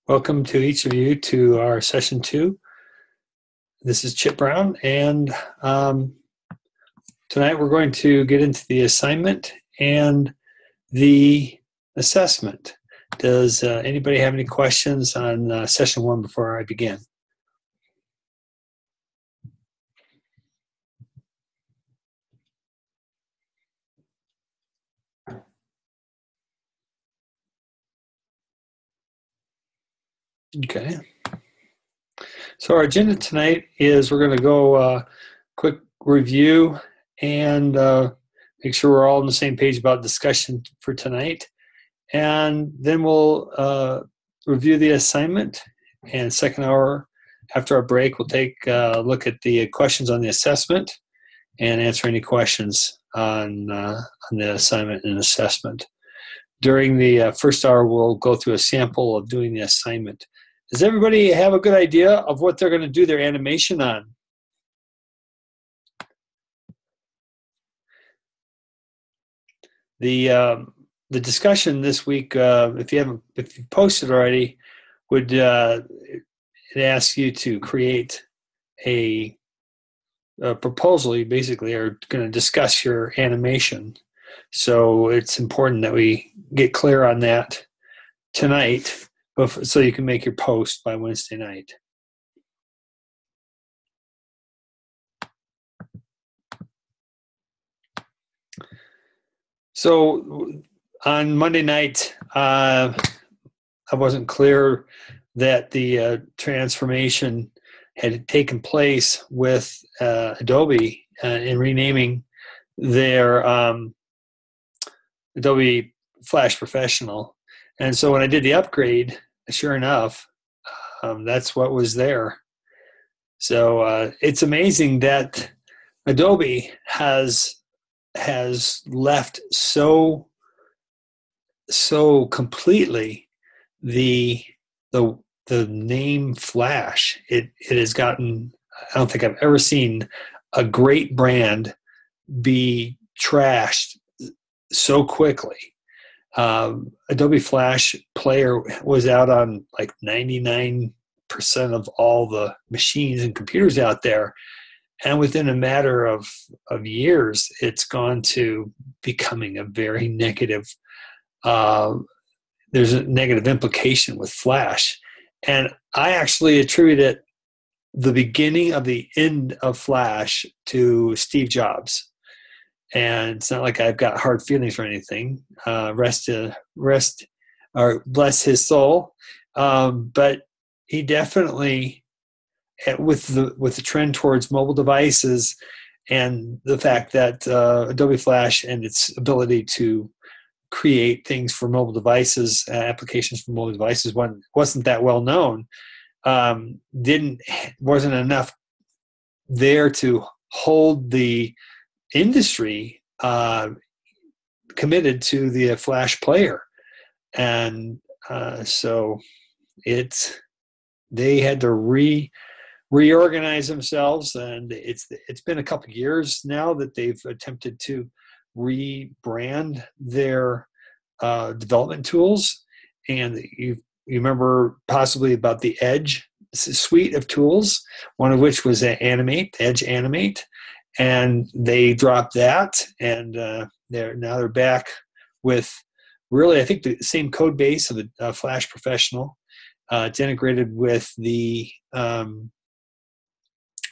Welcome to each of you to our session 2. This is Chip Brown, and tonight we're going to get into the assignment and the assessment. Does anybody have any questions on session 1 before I begin? Okay. So our agenda tonight is we're going to go quick review and make sure we're all on the same page about discussion for tonight. And then we'll review the assignment. And second hour after our break, we'll take a look at the questions on the assessment and answer any questions on the assignment and assessment. During the first hour, we'll go through a sample of doing the assignment. Does everybody have a good idea of what they're going to do their animation on? The discussion this week, if you posted already, would it ask you to create a proposal. You basically are going to discuss your animation. So it's important that we get clear on that tonight so you can make your post by Wednesday night. So on Monday night, I wasn't clear that the transformation had taken place with Adobe in renaming their Adobe Flash Professional. And so when I did the upgrade, sure enough, that's what was there. So it's amazing that Adobe has left so completely the name Flash. It has gotten, I don't think I've ever seen a great brand be trashed so quickly. Adobe Flash Player was out on like 99% of all the machines and computers out there. And within a matter of years, it's gone to becoming a very negative, there's a negative implication with Flash. And I actually attributed the beginning of the end of Flash to Steve Jobs. And it's not like I've got hard feelings or anything. Rest or bless his soul. But he definitely, with the trend towards mobile devices and the fact that Adobe Flash and its ability to create things for mobile devices, applications for mobile devices, wasn't that well known. Wasn't enough there to hold the industry committed to the Flash player, and so they had to reorganize themselves, and it's been a couple of years now that they've attempted to rebrand their development tools. And you remember possibly about the Edge suite of tools, one of which was Edge Animate, and they dropped that, and they're back with really, I think, the same code base of a Flash Professional. It's integrated with the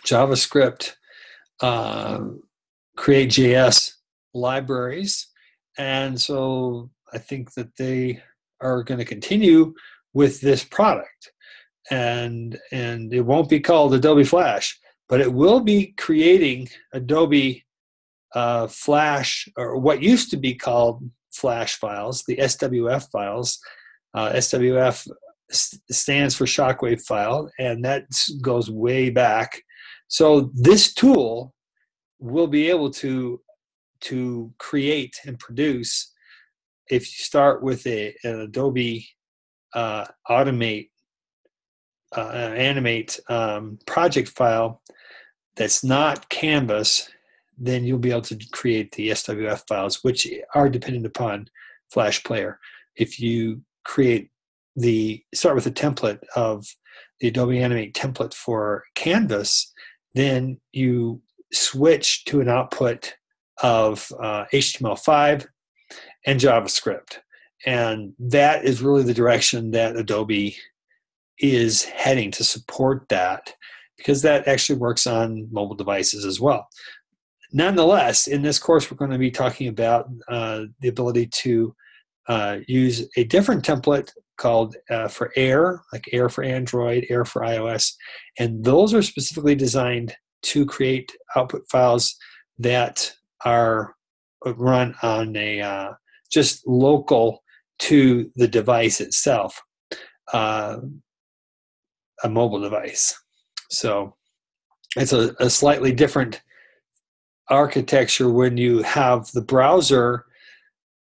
JavaScript Create.js libraries, and so I think that they are going to continue with this product, and it won't be called Adobe Flash, but it will be creating Adobe Flash, or what used to be called Flash files, the SWF files. SWF stands for shockwave file, and that goes way back. So this tool will be able to create and produce, if you start with an Adobe Animate project file that's not Canvas, then you'll be able to create the SWF files, which are dependent upon Flash Player. If you create start with the template of the Adobe Animate template for Canvas, then you switch to an output of HTML5 and JavaScript. And that is really the direction that Adobe is heading, to support that, because that actually works on mobile devices as well. Nonetheless, in this course, we're going to be talking about the ability to use a different template called for Air, like Air for Android, Air for iOS, and those are specifically designed to create output files that are run on a just local to the device itself, a mobile device. So it's a slightly different architecture when you have the browser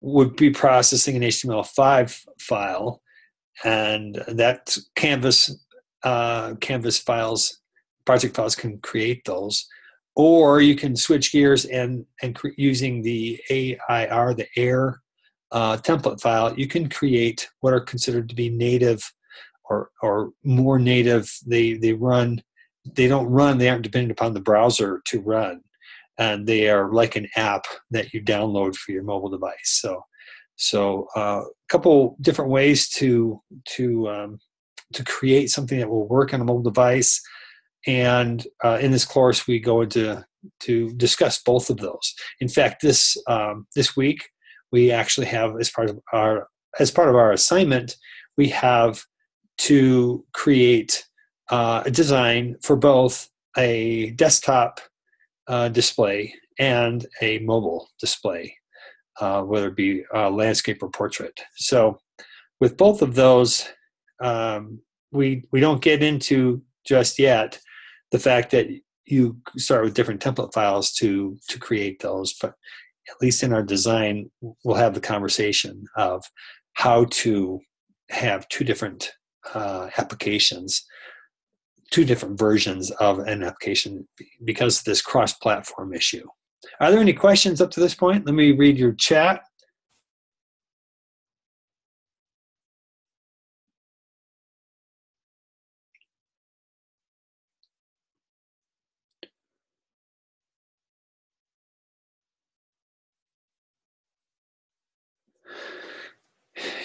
would be processing an HTML5 file, and that Canvas files, project files, can create those. Or you can switch gears and using the AIR, the Air template file, you can create what are considered to be native or more native. They aren't dependent upon the browser to run. And they are like an app that you download for your mobile device. So a couple different ways to create something that will work on a mobile device. And in this course, we go into to discuss both of those. In fact, this week we actually have, as part of our assignment, we have to create a design for both a desktop display and a mobile display, whether it be landscape or portrait. So with both of those, we don't get into just yet the fact that you start with different template files to create those, but at least in our design, we'll have the conversation of how to have two different applications, two different versions of an application because of this cross-platform issue. Are there any questions up to this point? Let me read your chat.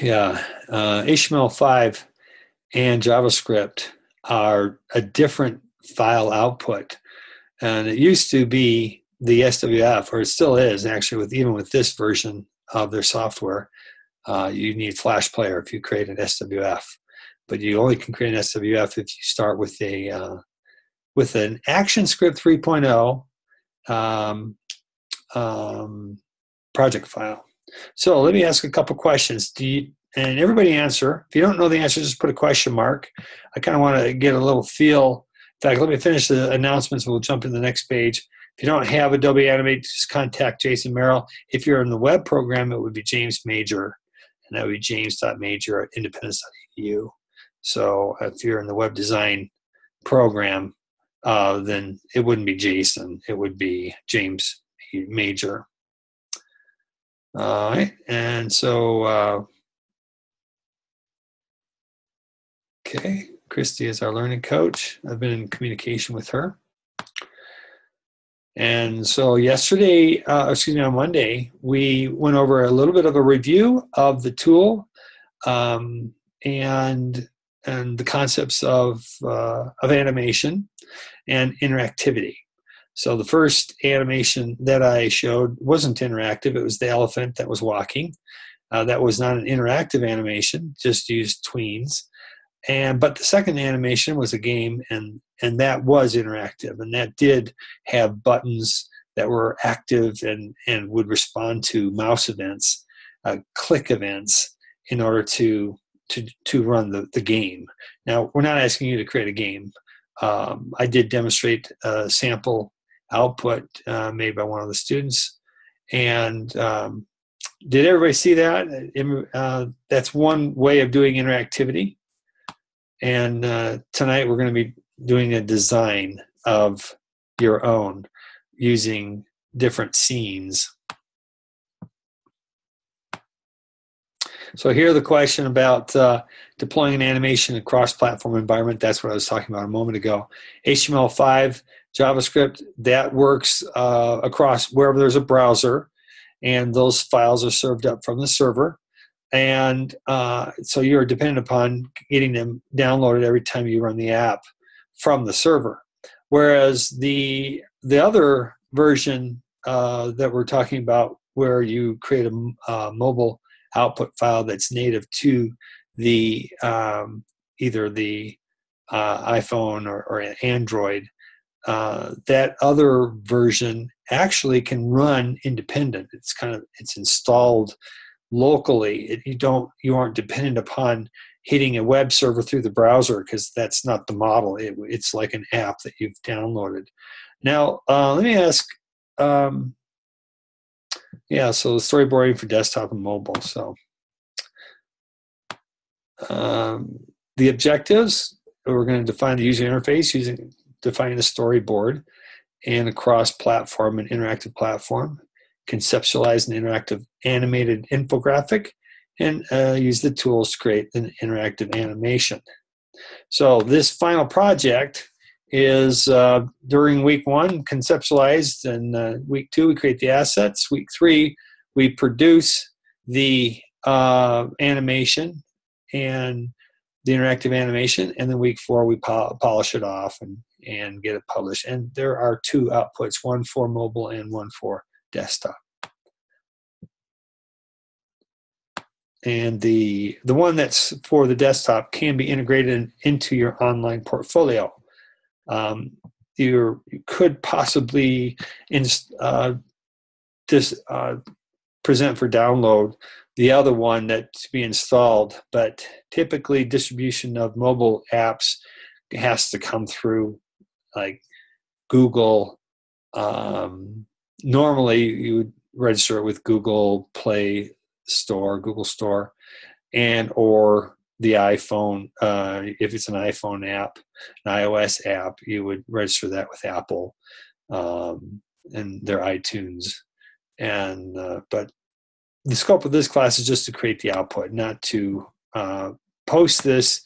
Yeah, HTML5 and JavaScript are a different file output. And it used to be the SWF, or it still is actually, even with this version of their software, you need Flash Player if you create an SWF. But you only can create an SWF if you start with an ActionScript 3.0 project file. So let me ask a couple questions. And everybody answer. If you don't know the answer, just put a question mark. I kind of want to get a little feel. In fact, let me finish the announcements. We'll jump to the next page. If you don't have Adobe Animate, just contact Jason Merrill. If you're in the web program, it would be James Major, and that would be james.major@independence.edu. So if you're in the web design program, then it wouldn't be Jason. It would be James Major. All right, and so, okay, Christy is our learning coach. I've been in communication with her. And so yesterday, on Monday, we went over a little bit of a review of the tool and the concepts of animation and interactivity. So the first animation that I showed wasn't interactive. It was the elephant that was walking. That was not an interactive animation, just used tweens. But the second animation was a game, and that was interactive, and that did have buttons that were active and would respond to mouse events, click events, in order to run the game. Now, we're not asking you to create a game. I did demonstrate a sample output made by one of the students, and did everybody see that? That's one way of doing interactivity. And tonight we're going to be doing a design of your own using different scenes. So here's the question about deploying an animation across platform environment. That's what I was talking about a moment ago. HTML5, JavaScript, that works across wherever there's a browser, and those files are served up from the server. And so you're dependent upon getting them downloaded every time you run the app from the server. Whereas the other version that we're talking about, where you create a mobile output file that's native to the either the iPhone or an Android, that other version actually can run independent. It's installed locally. You aren't dependent upon hitting a web server through the browser, because that's not the model. It's like an app that you've downloaded. Now, let me ask. Yeah, so storyboarding for desktop and mobile. So the objectives, we're going to define the user interface defining the storyboard and a cross-platform and interactive platform, conceptualize an interactive animated infographic, and use the tools to create an interactive animation. So this final project is during week 1 conceptualized, and week 2 we create the assets. Week 3 we produce the animation and the interactive animation, and then week 4 we polish it off and get it published. And there are 2 outputs, one for mobile and one for desktop. And the one that's for the desktop can be integrated into your online portfolio. You could possibly present for download the other one that's to be installed, but typically distribution of mobile apps has to come through like Google. Normally you would register it with Google Play Store, Google Store, and or the iPhone. If it's an iPhone app, an iOS app, you would register that with Apple and their iTunes. And but the scope of this class is just to create the output, not to post this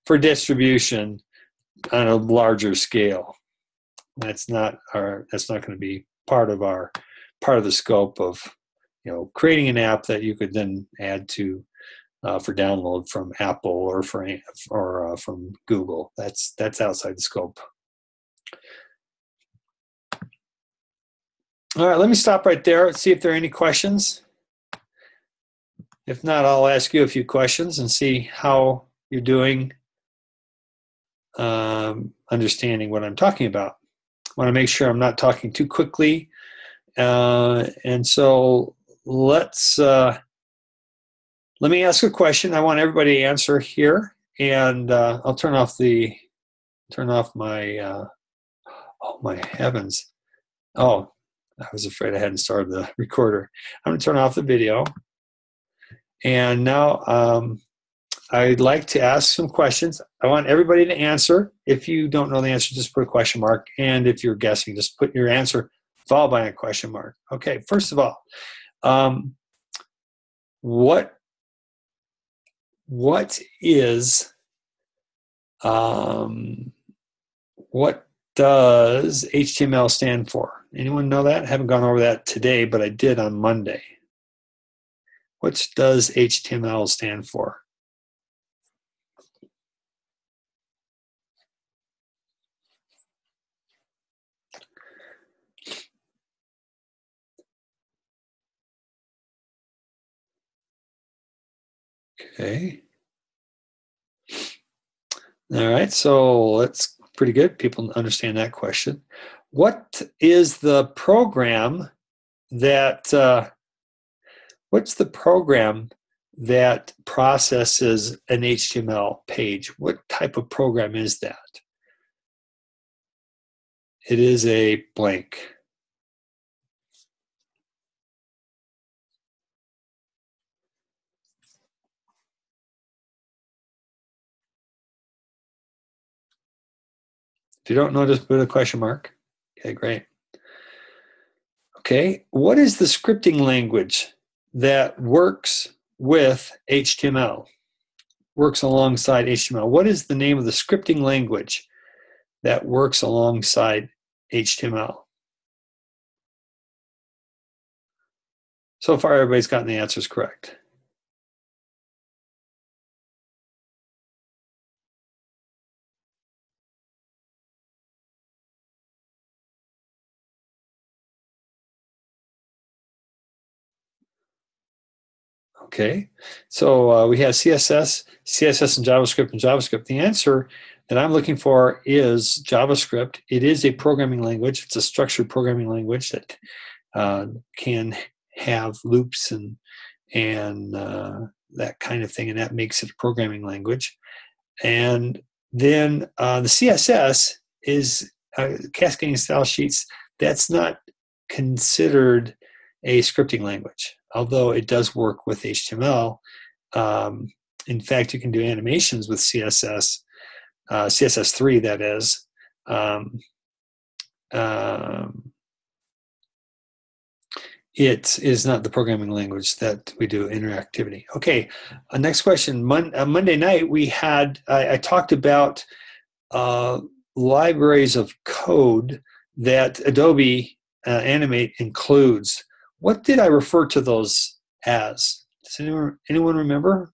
for distribution on a larger scale. That's not going to be part of the scope of creating an app that you could then add to for download from Apple or from Google. That's outside the scope. All right, let me stop right there. Let's see if there are any questions. If not, I'll ask you a few questions and see how you're doing understanding what I'm talking about. I want to make sure I'm not talking too quickly. And so let me ask a question. I want everybody to answer here, and I'll turn off my oh my heavens. Oh, I was afraid I hadn't started the recorder. I'm going to turn off the video. And now I'd like to ask some questions. I want everybody to answer. If you don't know the answer, just put a question mark. And if you're guessing, just put your answer followed by a question mark. Okay, first of all, what does HTML stand for? Anyone know that? I haven't gone over that today, but I did on Monday. What does HTML stand for? Okay. All right, so that's pretty good. People understand that question. What is the program that what's the program that processes an HTML page? What type of program is that? It is a blank. If you don't know, just put a question mark. Okay, great. Okay, what is the scripting language that works with HTML? works alongside HTML? What is the name of the scripting language that works alongside HTML? So far, everybody's gotten the answers correct. Okay, so we have CSS, and JavaScript. The answer that I'm looking for is JavaScript. It is a programming language. It's a structured programming language that can have loops and that kind of thing, and that makes it a programming language. And then the CSS is cascading style sheets. That's not considered a scripting language, although it does work with HTML. In fact, you can do animations with CSS, CSS3 that is. It is not the programming language that we do interactivity. Okay, next question. Monday night we had, I talked about libraries of code that Adobe Animate includes. What did I refer to those as? Does anyone remember?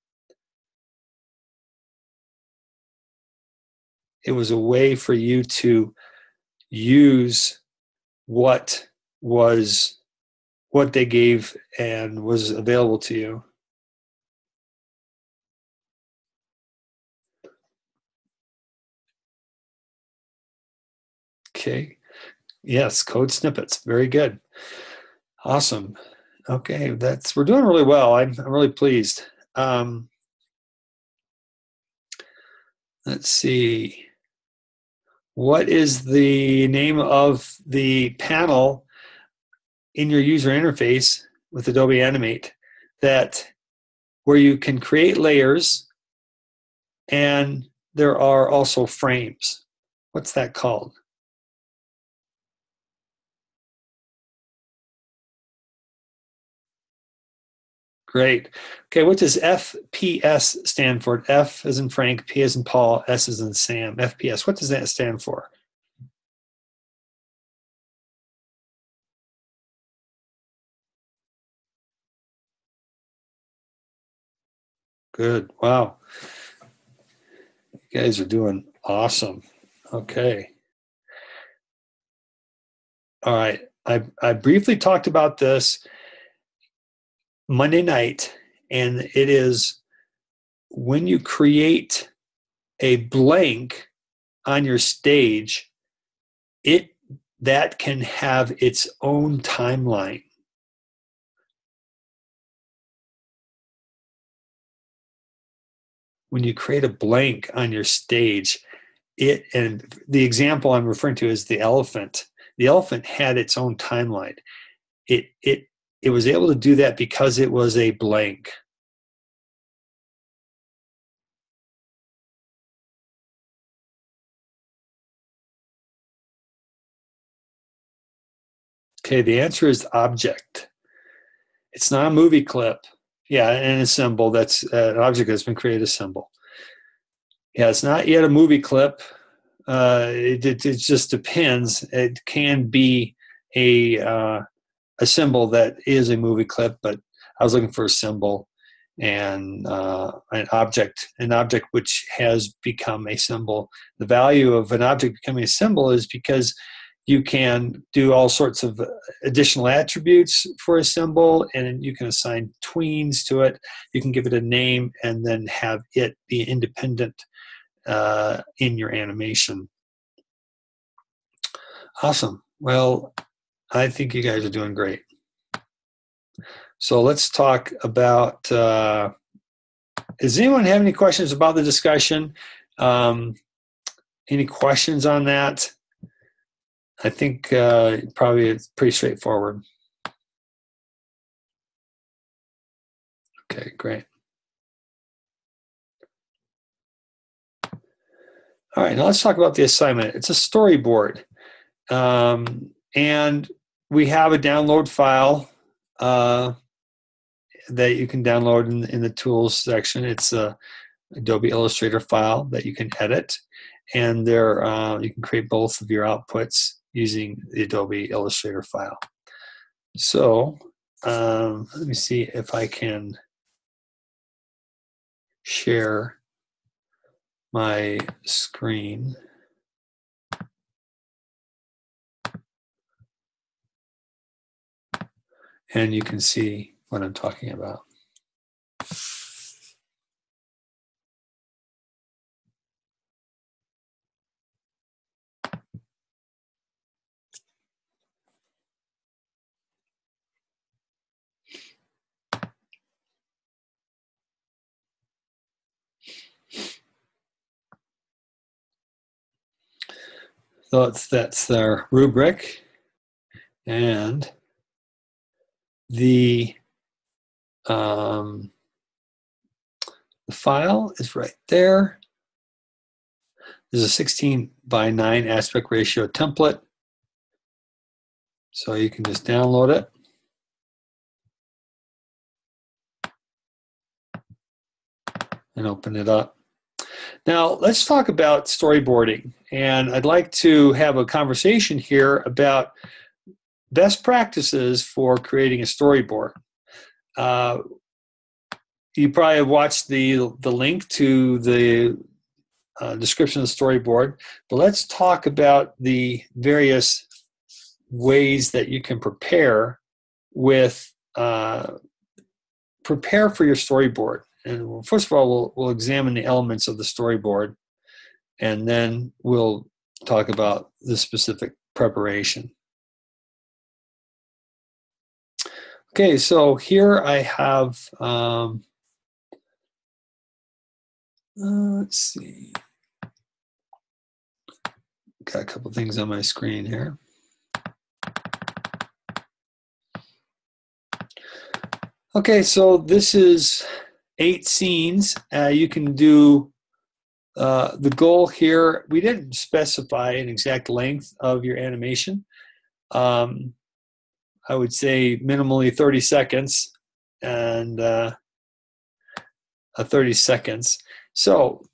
It was a way for you to use what they gave and was available to you. Okay. Yes, code snippets. Very good. Awesome. Okay, we're doing really well. I'm really pleased. Let's see. What is the name of the panel in your user interface with Adobe Animate where you can create layers and there are also frames? What's that called? Great. Okay, what does FPS stand for? F as in Frank, P as in Paul, S as in Sam. FPS, what does that stand for? Good. Wow. You guys are doing awesome. Okay. All right. I briefly talked about this Monday night, and it is when you create a blank on your stage, that can have its own timeline. When you create a blank on your stage, and the example I'm referring to is the elephant. The elephant had its own timeline. It was able to do that because it was a blank. Okay, the answer is object. It's not a movie clip. Yeah, and a symbol. That's an object that's been created a symbol. Yeah, it's not yet a movie clip. It just depends. It can be a symbol that is a movie clip, but I was looking for a symbol and an object which has become a symbol. The value of an object becoming a symbol is because you can do all sorts of additional attributes for a symbol, and you can assign tweens to it. You can give it a name and then have it be independent in your animation. Awesome. Well, I think you guys are doing great. So let's talk about, does anyone have any questions about the discussion? Any questions on that? I think probably it's pretty straightforward. Okay, great. All right, now let's talk about the assignment. It's a storyboard. And we have a download file that you can download in the tools section. It's Adobe Illustrator file that you can edit, and there you can create both of your outputs using the Adobe Illustrator file. So let me see if I can share my screen. And you can see what I'm talking about. So that's their rubric, and the file is right there. There's a 16:9 aspect ratio template, so you can just download it. And open it up. Now, let's talk about storyboarding. And I'd like to have a conversation here about best practices for creating a storyboard. You probably have watched the link to the description of the storyboard, but let's talk about the various ways that you can prepare for your storyboard. And first of all, we'll examine the elements of the storyboard, and then we'll talk about the specific preparation. Okay, so here I have, let's see, got a couple things on my screen here. Okay, so this is 8 scenes. You can do the goal here. We didn't specify an exact length of your animation. I would say minimally 30 seconds and 30 seconds. So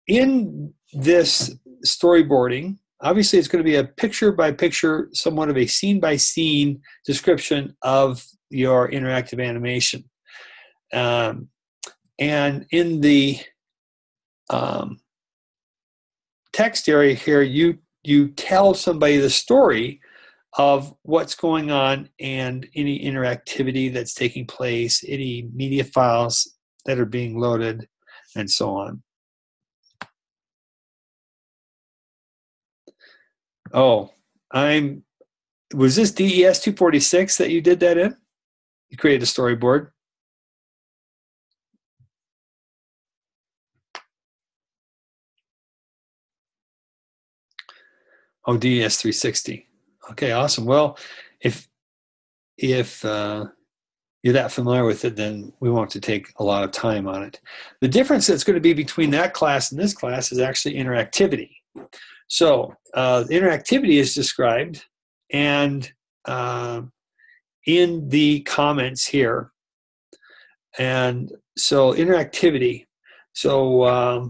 in this storyboarding, obviously it's going to be a picture by picture, somewhat of a scene by scene description of your interactive animation. And in the text area here, you tell somebody the story of what's going on and any interactivity that's taking place, any media files that are being loaded, and so on. Oh, was this DES 246 that you did that in? You created a storyboard? Oh, DES 360. Okay, awesome. Well, if you're that familiar with it, then we won't have to take a lot of time on it. The difference that's going to be between that class and this class is actually interactivity. So interactivity is described, and in the comments here. And so interactivity. So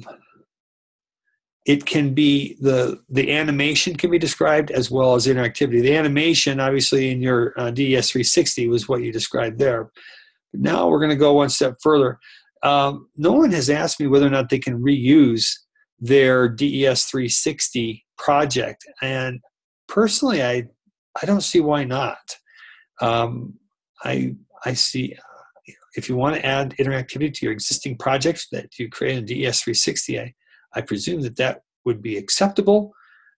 it can be the animation can be described as well as interactivity. The animation, obviously, in your DES 360 was what you described there. But now we're going to go one step further. No one has asked me whether or not they can reuse their DES 360 project, and personally, I don't see why not. I see if you want to add interactivity to your existing projects that you create in DES 360, I presume that would be acceptable.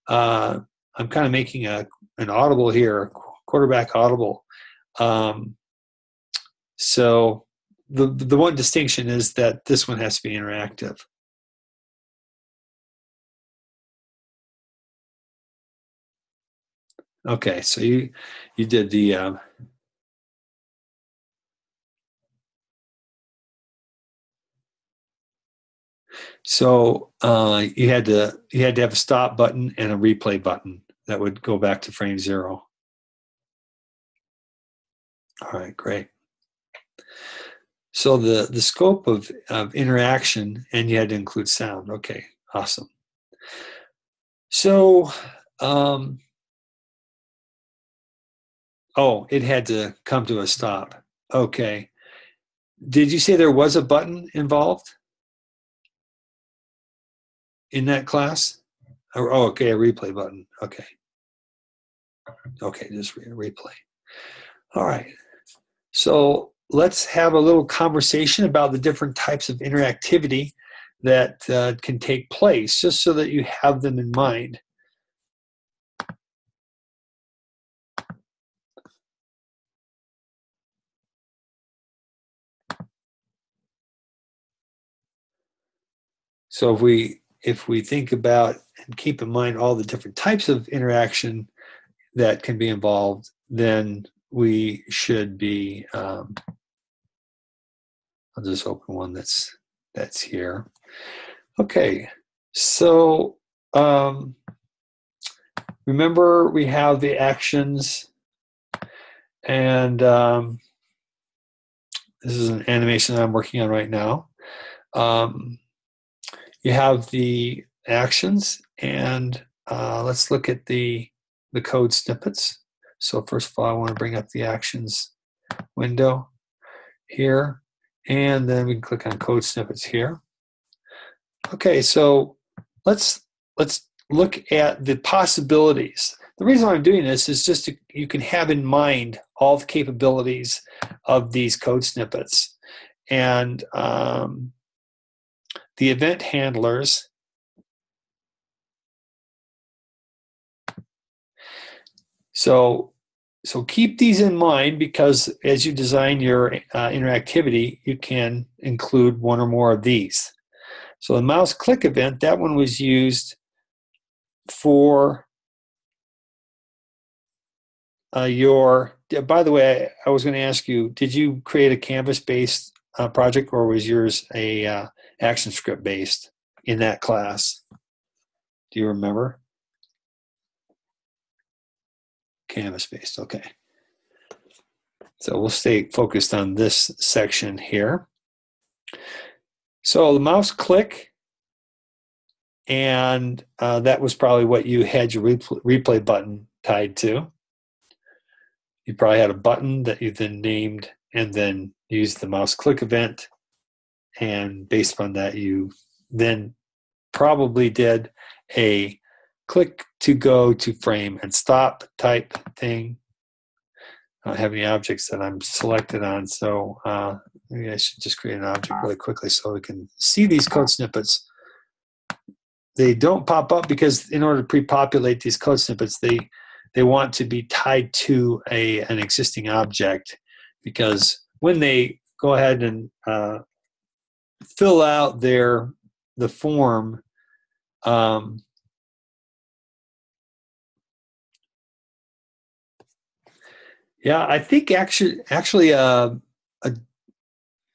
I'm kind of making an audible here, quarterback audible. So the one distinction is that this one has to be interactive. Okay, so you did the so you had to have a stop button and a replay button that would go back to frame 0. All right, great. So the scope of interaction, and you had to include sound. Okay, awesome. So, oh, it had to come to a stop. Okay. Did you say there was a button involved in that class? Oh, okay, a replay button. Okay. Okay, just replay. All right. So let's have a little conversation about the different types of interactivity that can take place, just so that you have them in mind. So if we think about and keep in mind all the different types of interaction that can be involved, then we should be. I'll just open one that's here. Okay, so remember we have the actions, and this is an animation that I'm working on right now. You have the actions, and let's look at the code snippets. So first of all, I want to bring up the actions window here, and then we can click on code snippets here. Okay, so let's look at the possibilities. The reason why I'm doing this is just you can have in mind all the capabilities of these code snippets. And the event handlers, so keep these in mind, because as you design your interactivity, you can include one or more of these. So the mouse click event, that one was used for by the way, I was going to ask you, did you create a Canvas-based project, or was yours a ActionScript based in that class? Do you remember? Canvas-based, okay. So we'll stay focused on this section here. So the mouse click, and that was probably what you had your replay button tied to. You probably had a button that you then named and then used the mouse click event. And based upon that, you then probably did a click to go to frame and stop type thing. I don't have any objects that I'm selected on, so maybe I should just create an object really quickly so we can see these code snippets. They don't pop up because in order to pre-populate these code snippets, they want to be tied to an existing object, because when they go ahead and fill out the form, yeah, I think actually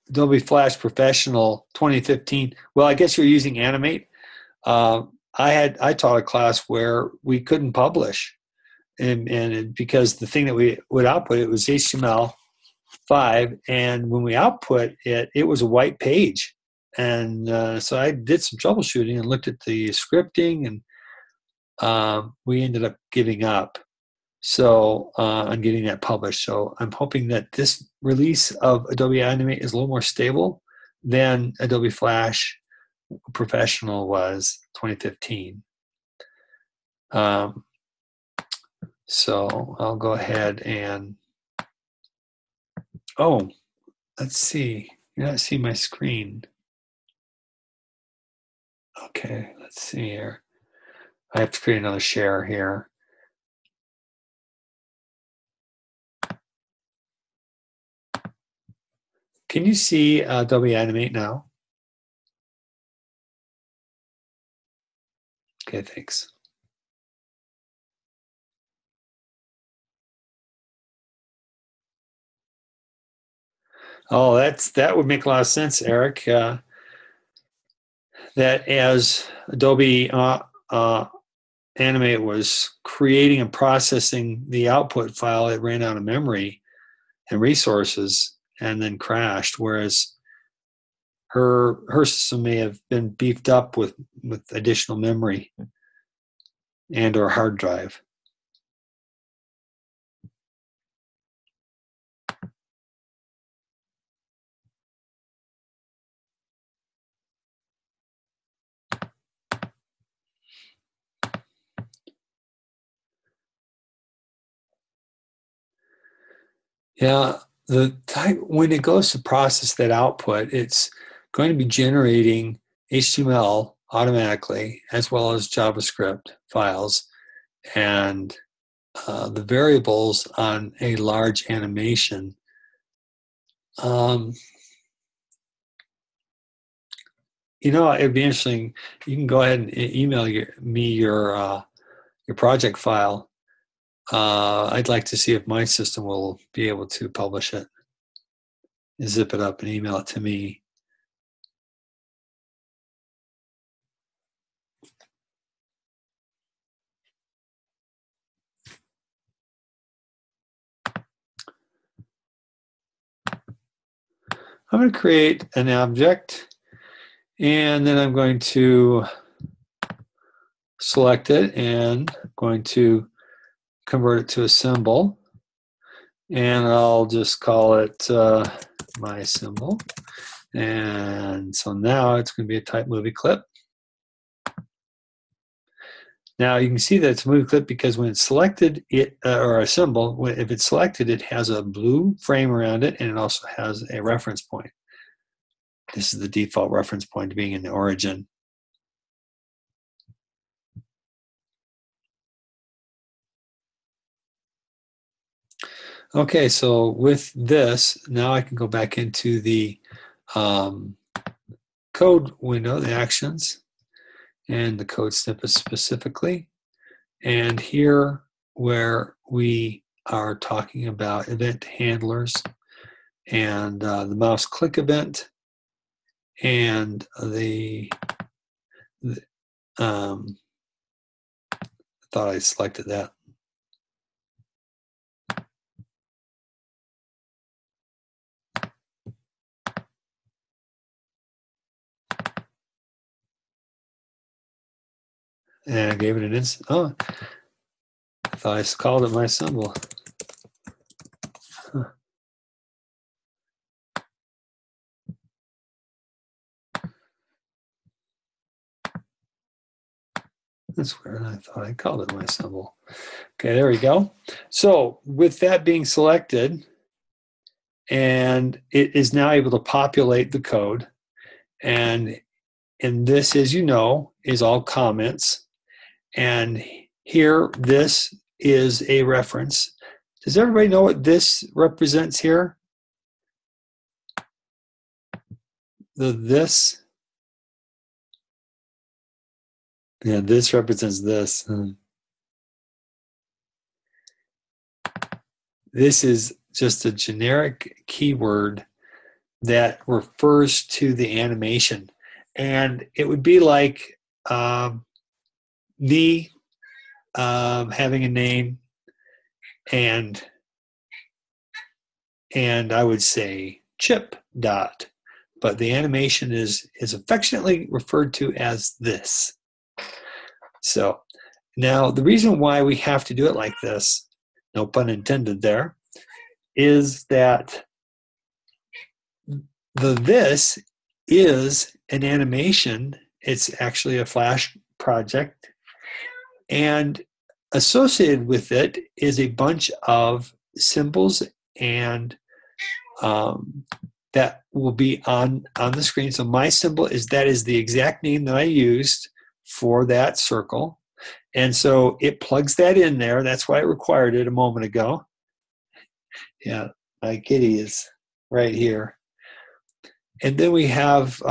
Adobe Flash Professional 2015. Well, I guess you're using Animate. I taught a class where we couldn't publish, and because the thing that we would output, it was HTML5, and when we output it was a white page. And so I did some troubleshooting and looked at the scripting, and we ended up giving up. So on getting that published. So I'm hoping that this release of Adobe Animate is a little more stable than Adobe Flash Professional was 2015. So I'll go ahead and, oh, let's see. You're not seeing my screen. Okay, let's see here. I have to create another share here. Can you see Adobe Animate now? Okay, thanks. Oh, that would make a lot of sense, Eric. That as Adobe Animate was creating and processing the output file, it ran out of memory and resources, and then crashed, whereas her system may have been beefed up with additional memory and or hard drive. Yeah, the type, when it goes to process that output, it's going to be generating HTML automatically as well as JavaScript files, and the variables on a large animation. It'd be interesting. You can go ahead and email me your project file. I'd like to see if my system will be able to publish it. Zip it up and email it to me. I'm going to create an object, and then I'm going to select it and I'm going to convert it to a symbol, and I'll just call it my symbol. And so now it's going to be a type movie clip. Now you can see that it's a movie clip because when it's selected, or a symbol, if it's selected, it has a blue frame around it, and it also has a reference point. This is the default reference point being in the origin. Okay, so with this, now I can go back into the code window, the actions, and the code snippets specifically. And here where we are talking about event handlers and the mouse click event and I thought I selected that. And I gave it an instant. Oh, I thought I called it my symbol. Huh. That's weird. I thought I called it my symbol. Okay, there we go. So with that being selected, and it is now able to populate the code, and this, as you know, is all comments. And here, this is a reference. Does everybody know what this represents here? This? Yeah, this represents this. This is just a generic keyword that refers to the animation. And it would be like me having a name, and I would say Chip Dot, but the animation is affectionately referred to as this. So now the reason why we have to do it like this, no pun intended there, is that this is an animation. It's actually a Flash project, and associated with it is a bunch of symbols and that will be on the screen. So my symbol is the exact name that I used for that circle. And so it plugs that in there. That's why it required it a moment ago. Yeah, my kitty is right here. And then we have,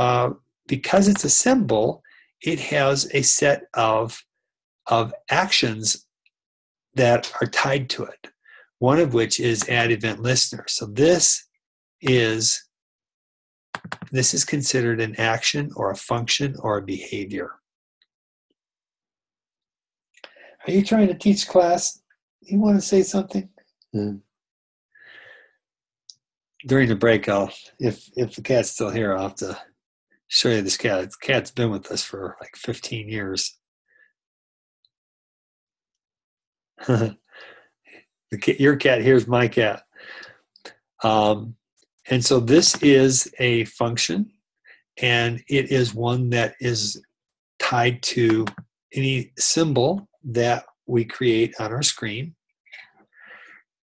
because it's a symbol, it has a set of actions that are tied to it. One of which is add event listener. So this is considered an action or a function or a behavior. Are you trying to teach class? You want to say something? During the break, if the cat's still here, I'll have to show you this cat. The cat's been with us for like 15 years. Your cat, here's my cat. And so this is a function, and it is one that is tied to any symbol that we create on our screen.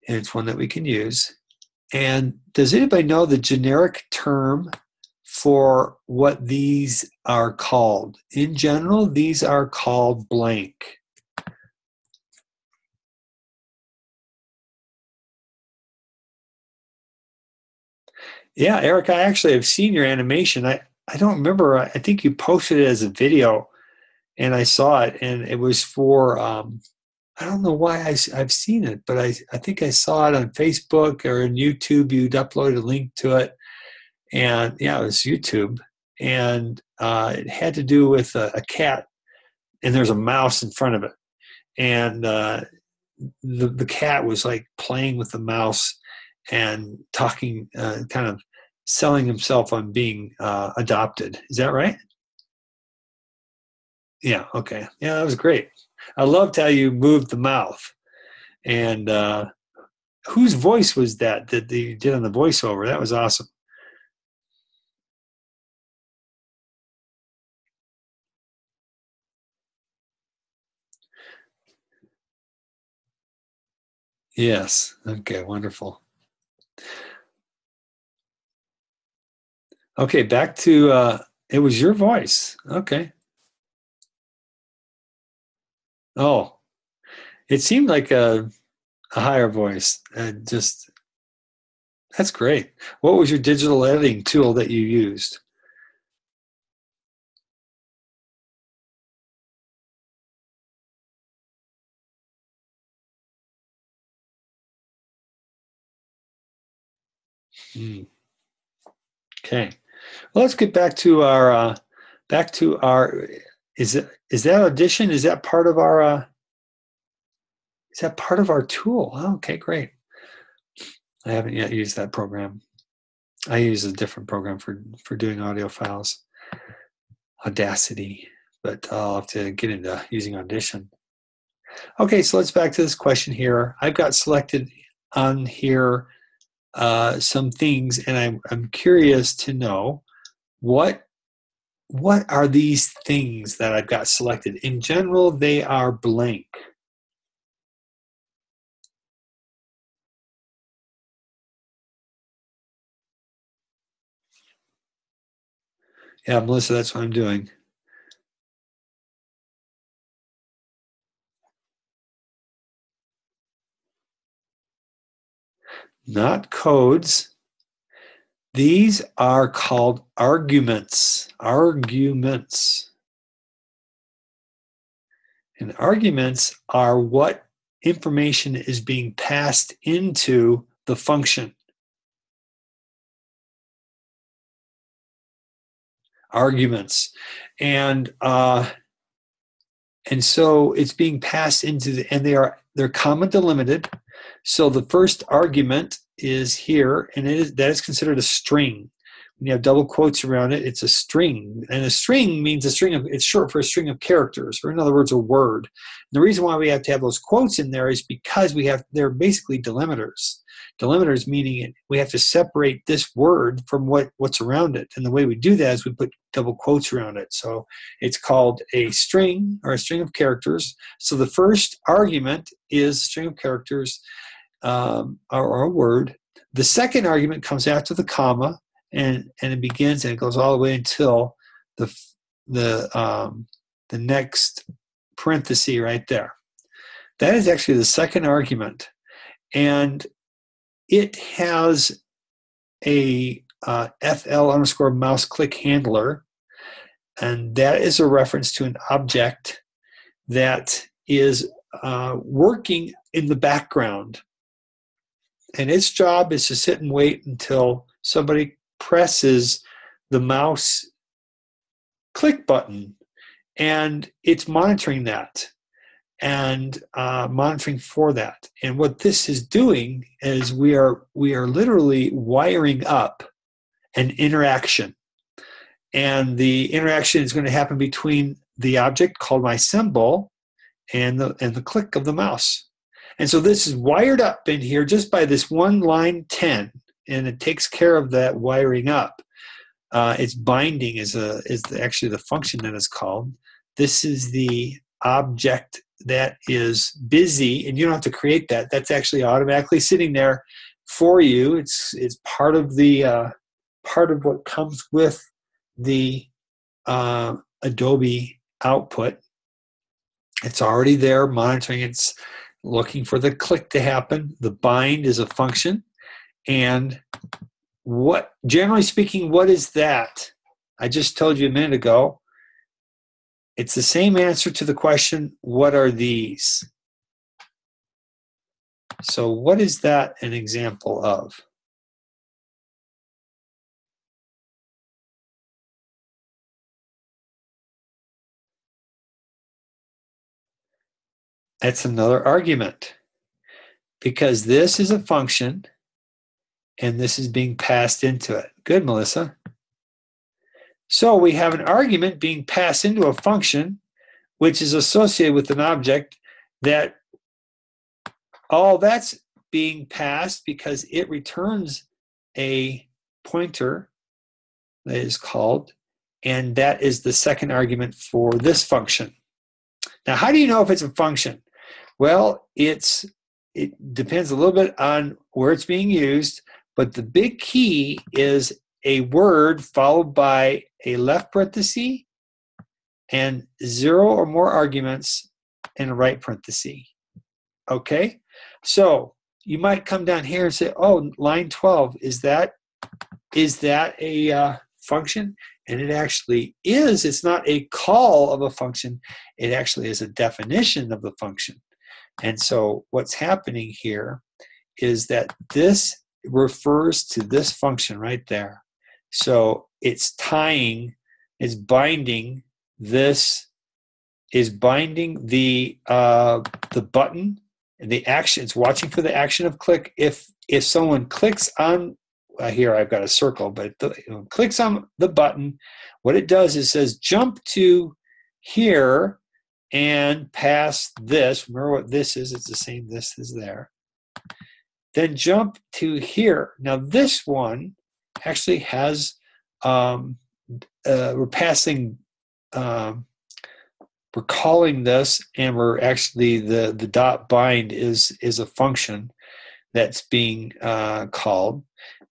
And it's one that we can use. And does anybody know the generic term for what these are called? In general, these are called blank. Yeah, Eric, I actually have seen your animation. I don't remember. I think you posted it as a video, and I saw it, and it was for, I don't know why I've seen it, but I think I saw it on Facebook or on YouTube. You'd uploaded a link to it, and yeah, it was YouTube, and it had to do with a cat, and there's a mouse in front of it, and the cat was like playing with the mouse and talking, kind of selling himself on being adopted. Is that right? Yeah. Okay. Yeah, that was great. I loved how you moved the mouth. And whose voice was that you did on the voiceover? That was awesome. Yes. Okay. Wonderful. Okay. Back to it was your voice. Okay. Oh, it seemed like a higher voice. Just that's great. What was your digital editing tool that you used? Hmm. Okay. Well, let's get back to our. Is that audition? Is that part of our tool? Oh, okay, great. I haven't yet used that program. I use a different program for doing audio files, Audacity, but I'll have to get into using Audition. Okay, so let's back to this question here. I've got selected on here some things, and I'm curious to know what are these things that I've got selected. In general, they are blank. Yeah, Melissa, that's what I'm doing. Not codes. These are called arguments. Arguments. And arguments are what information is being passed into the function. Arguments. And so it's being passed into and they're comma delimited. So the first argument is here, and that is considered a string. When you have double quotes around it, it's a string. And a string means it's short for a string of characters, or in other words, a word. And the reason why we have to have those quotes in there is because they're basically delimiters. Delimiters meaning we have to separate this word from what's around it. And the way we do that is we put double quotes around it. So it's called a string or a string of characters. So the first argument is a string of characters or a word. The second argument comes after the comma, and it begins and it goes all the way until the next parenthesis right there. That is actually the second argument, and it has a FL underscore mouse click handler, and that is a reference to an object that is working in the background. And its job is to sit and wait until somebody presses the mouse click button, and it's monitoring that. and monitoring for that. And what this is doing is we are literally wiring up an interaction. And the interaction is going to happen between the object called my symbol and the click of the mouse. And so this is wired up in here just by this one line 10, and it takes care of that wiring up. Its binding is actually the function that is called. This is the object that is busy, and you don't have to create that. That's actually automatically sitting there for you. It's part of the part of what comes with the Adobe output. It's already there monitoring. It's looking for the click to happen. The bind is a function. And what, generally speaking, what is that? I just told you a minute ago. It's the same answer to the question, what are these? So what is that an example of? That's another argument, because this is a function and this is being passed into it. Good, Melissa. So we have an argument being passed into a function which is associated with an object that all that's being passed because it returns a pointer that is called, and that is the second argument for this function. Now, how do you know if it's a function? Well, it depends a little bit on where it's being used, but the big key is a word followed by a left parenthesis and 0 or more arguments in a right parenthesis. Okay? So you might come down here and say, oh, line 12, is that a function? And it actually is. It's not a call of a function. It actually is a definition of the function. And so what's happening here is that this refers to this function right there. So it's tying, it's binding this, is binding the button and the action. It's watching for the action of click. If someone clicks on, here I've got a circle, but clicks on the button, what it does is says jump to here and pass this. Remember what this is? It's the same this is there. Then jump to here. Now this one actually has, we're passing, we're calling this, and we're actually, the dot bind is a function that's being called.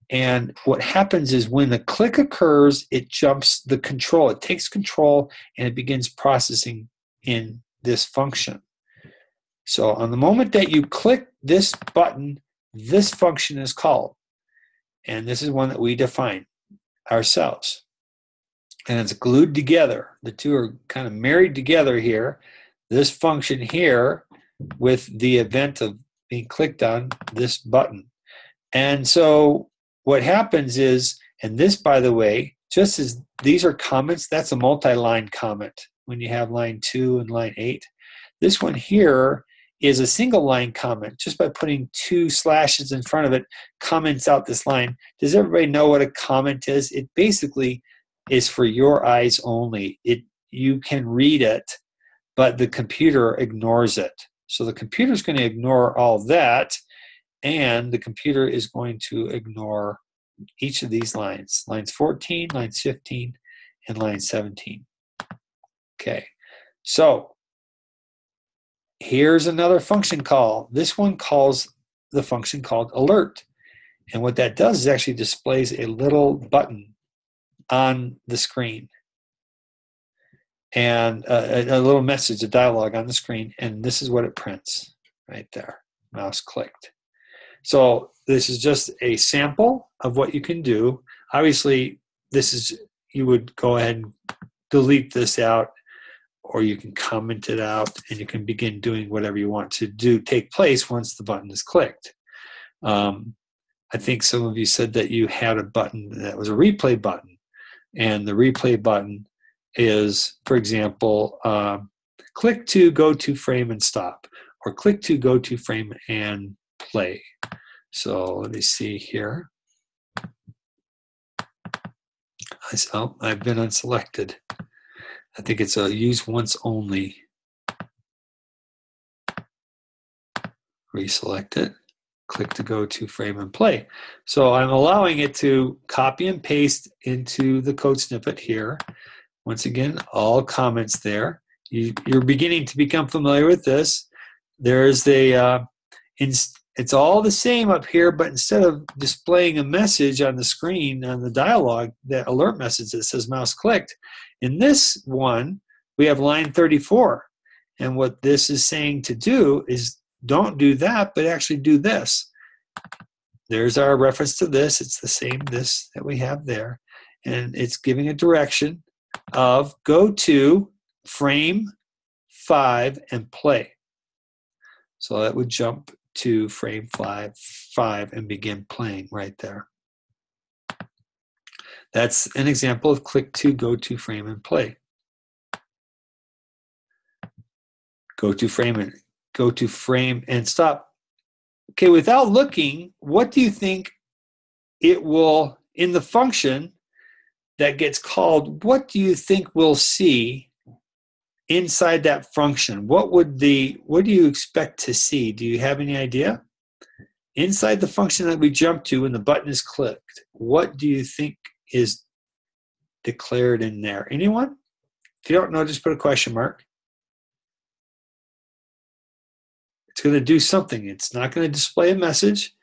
And what happens is when the click occurs, it jumps the control. It takes control and it begins processing in this function. So on the moment that you click this button, this function is called. And this is one that we define ourselves. And it's glued together. The two are kind of married together here. This function here with the event of being clicked on this button. And so what happens is, and this, by the way, just as these are comments, that's a multi-line comment when you have line 2 and line 8. This one here is a single line comment. Just by putting 2 slashes in front of it, comments out this line. Does everybody know what a comment is? It basically is for your eyes only. You can read it, but the computer ignores it. So the computer is going to ignore all that, and the computer is going to ignore each of these lines. Lines 14, lines 15, and line 17. Okay, so here's another function call. This one calls the function called alert. And what that does is actually displays a little button on the screen. And a little message, a dialogue on the screen. And this is what it prints right there. Mouse clicked. So this is just a sample of what you can do. Obviously, this is, you would go ahead and delete this out, or you can comment it out, and you can begin doing whatever you want to do take place once the button is clicked. I think some of you said that you had a button that was a replay button, and the replay button is, for example, click to go to frame and stop, or click to go to frame and play. So let me see here. Oh, I've been unselected. I think it's a use once only. Reselect it. Click to go to frame and play. So I'm allowing it to copy and paste into the code snippet here. Once again, all comments there. You're beginning to become familiar with this. There's it's all the same up here, but instead of displaying a message on the screen, on the dialog, that alert message that says mouse clicked, in this one, we have line 34. And what this is saying to do is don't do that, but actually do this. There's our reference to this. It's the same this that we have there. And it's giving a direction of go to frame 5 and play. So that would jump to frame 5 and begin playing right there. That's an example of click to go to frame and play. Go to frame and stop. Okay, without looking, what do you think it will, in the function that gets called, what do you think we'll see inside that function? What do you expect to see? Do you have any idea? Inside the function that we jump to when the button is clicked, what do you think is declared in there? Anyone? If you don't know, just put a question mark. It's going to do something. It's not going to display a message,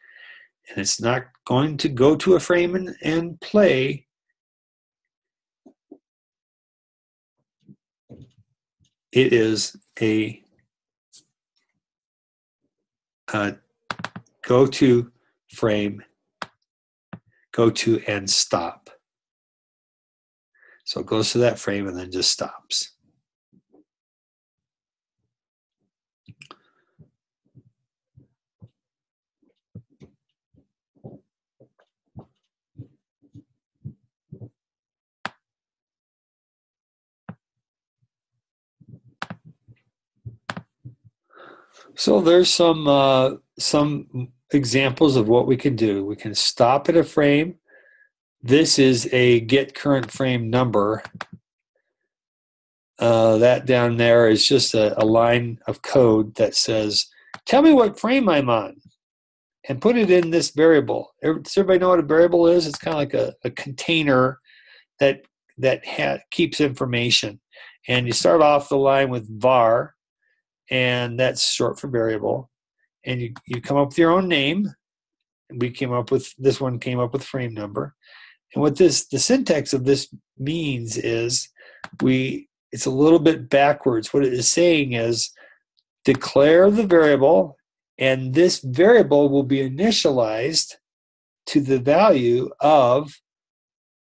and it's not going to go to a frame and play. It is a go to frame, go to and stop. So it goes to that frame and then just stops. So there's some examples of what we can do. We can stop at a frame. This is a get current frame number. That down there is just a line of code that says, tell me what frame I'm on, and put it in this variable. Does everybody know what a variable is? It's kind of like a container that keeps information. And you start off the line with var, and that's short for variable. And you come up with your own name. This one came up with frame number. And what the syntax of this means is it's a little bit backwards. What it is saying is declare the variable, and this variable will be initialized to the value of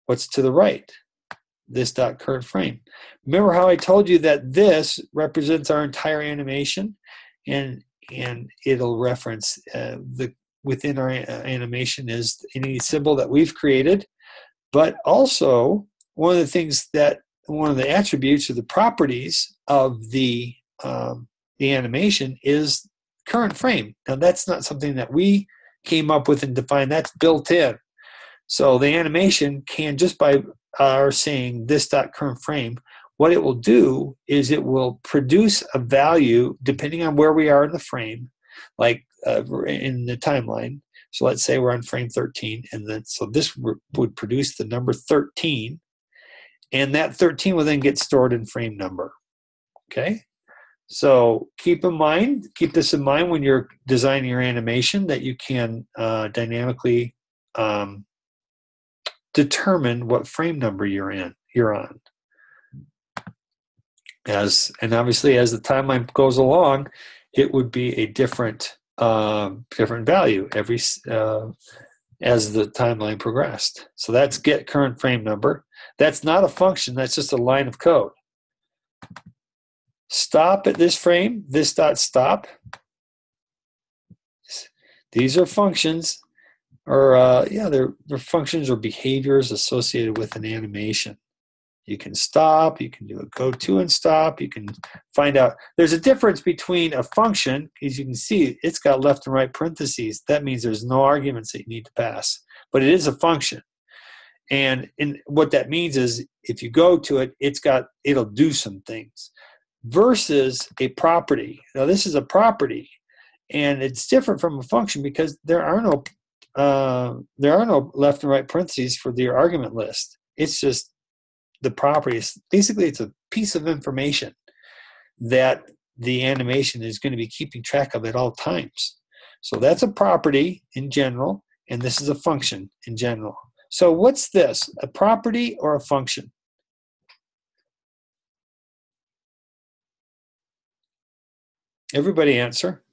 what's to the right, this dot current frame. Remember how I told you that this represents our entire animation, and it'll reference within our animation is any symbol that we've created, but also one of the attributes or the properties of the animation is current frame. Now that's not something that we came up with and defined. That's built in. So the animation can, just by our saying this dot current frame, what it will do is it will produce a value depending on where we are in the frame, like in the timeline. So let's say we're on frame 13, and then so this would produce the number 13, and that 13 will then get stored in frame number. Okay, so keep this in mind when you're designing your animation, that you can dynamically determine what frame number you're on. And obviously, as the timeline goes along, it would be a different value as the timeline progressed. So that's get current frame number. That's not a function. That's just a line of code. Stop at this frame. This dot stop. These are functions, or they're functions or behaviors associated with an animation. You can stop, you can do a go to and stop, you can find out. There's a difference between a function, as you can see, it's got left and right parentheses. That means there's no arguments that you need to pass, but it is a function. And what that means is if you go to it, it'll do some things. Versus a property. Now this is a property, and it's different from a function because there are no left and right parentheses for the argument list. It's just the properties. Basically, it's a piece of information that the animation is going to be keeping track of at all times. So that's a property in general, and this is a function in general. So what's this? A property or a function? Everybody answer.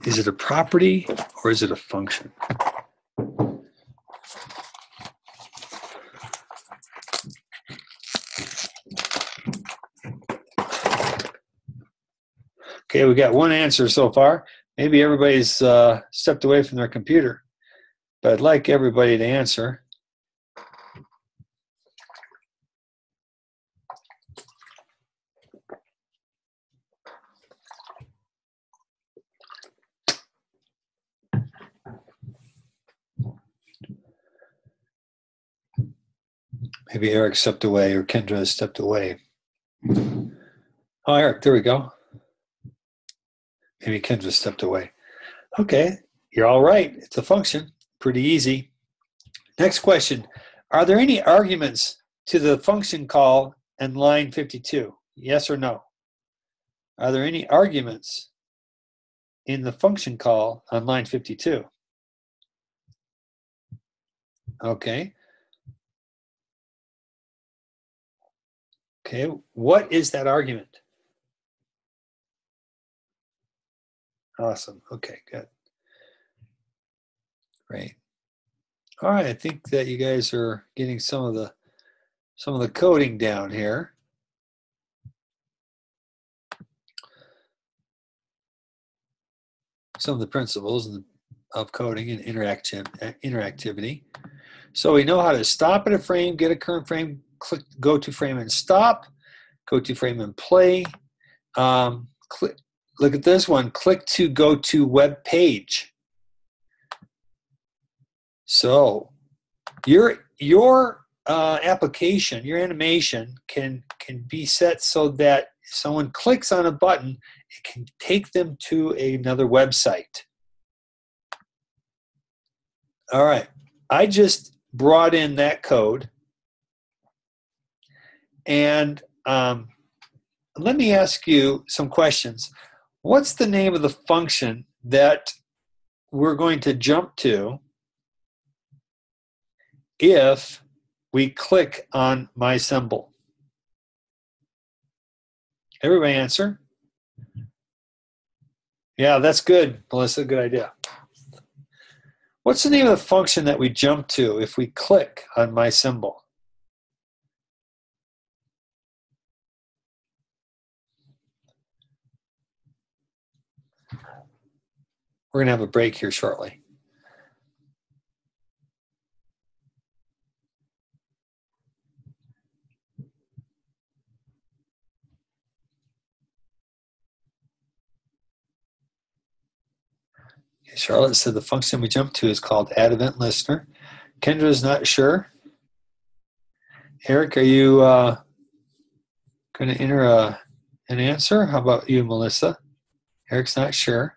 Is it a property or is it a function? Okay, we got one answer so far. Maybe everybody's stepped away from their computer, but I'd like everybody to answer. Maybe Eric stepped away or Kendra has stepped away. Oh, Eric, there we go. Maybe Kendra stepped away. Okay, you're all right. It's a function. Pretty easy. Next question. Are there any arguments to the function call in line 52? Yes or no? Are there any arguments in the function call on line 52? Okay. Okay, what is that argument? Awesome. Okay, good. Great. All right, I think that you guys are getting some of the coding down here. Some of the principles of coding and interactivity. So we know how to stop at a frame, get a current frame, click go to frame and stop, go to frame and play. Look at this one, click to go to web page. So your application, your animation can be set so that if someone clicks on a button, it can take them to another website. All right, I just brought in that code, and let me ask you some questions. What's the name of the function that we're going to jump to if we click on my symbol? Everybody answer. Yeah, that's good, Melissa. Good idea. What's the name of the function that we jump to if we click on my symbol? We're going to have a break here shortly. Okay, Charlotte said the function we jump to is called add event listener. Kendra is not sure. Eric, are you going to enter an answer? How about you, Melissa? Eric's not sure.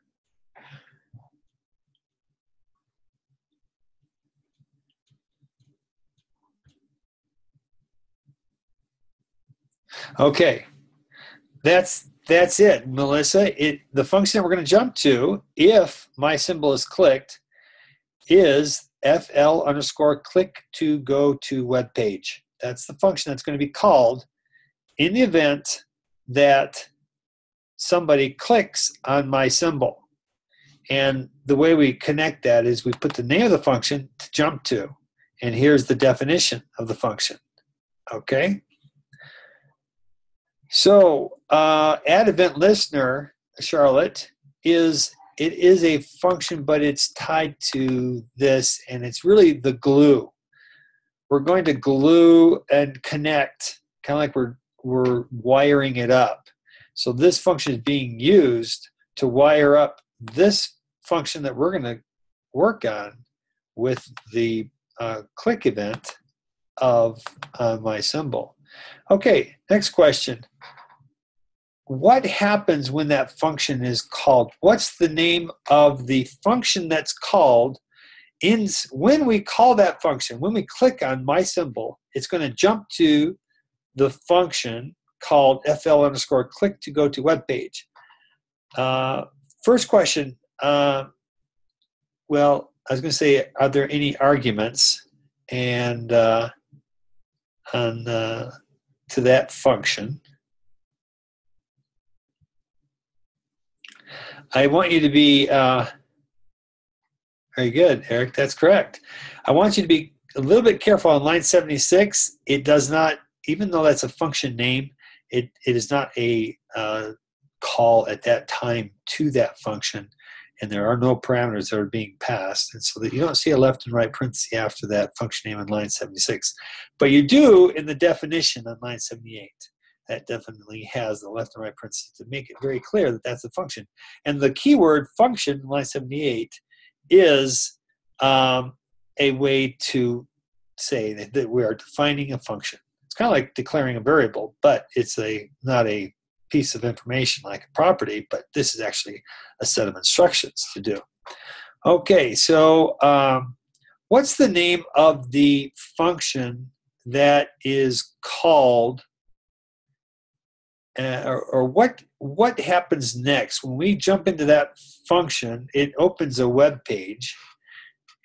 Okay, that's it, Melissa. The function that we're going to jump to, if my symbol is clicked, is fl_click to go to web page. That's the function that's going to be called in the event that somebody clicks on my symbol. And the way we connect that is we put the name of the function to jump to. And here's the definition of the function. Okay? So add event listener, Charlotte, it is a function, but it's tied to this, and it's really the glue. We're going to glue and connect, kind of like we're wiring it up. So this function is being used to wire up this function that we're going to work on with the click event of my symbol. Okay, next question. What happens when that function is called? What's the name of the function that's called? When we call that function, when we click on my symbol, it's going to jump to the function called fl_click to go to web page. First question, well, I was going to say, are there any arguments and to that function? I want you to be very good, Eric. That's correct. I want you to be a little bit careful on line 76. It does not, even though that's a function name, it is not a call at that time to that function, and there are no parameters that are being passed, and so that you don't see a left and right parenthesis after that function name on line 76. But you do in the definition on line 78. That definitely has the left and right parentheses to make it very clear that that's a function. And the keyword function in line 78 is a way to say that we are defining a function. It's kind of like declaring a variable, but it's not a piece of information like a property, but this is actually a set of instructions to do. Okay, so what's the name of the function that is called, or what happens next when we jump into that function? It opens a web page,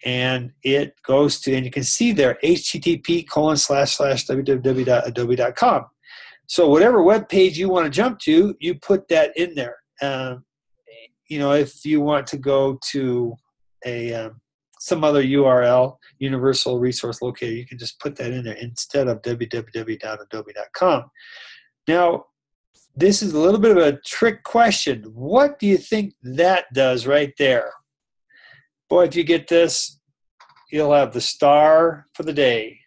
and it goes to, and you can see there, http://www.adobe.com. So whatever web page you want to jump to, you put that in there. You know, if you want to go to some other URL, universal resource locator, you can just put that in there instead of www.adobe.com. Now, this is a little bit of a trick question. What do you think that does right there? Boy, if you get this, you'll have the star for the day.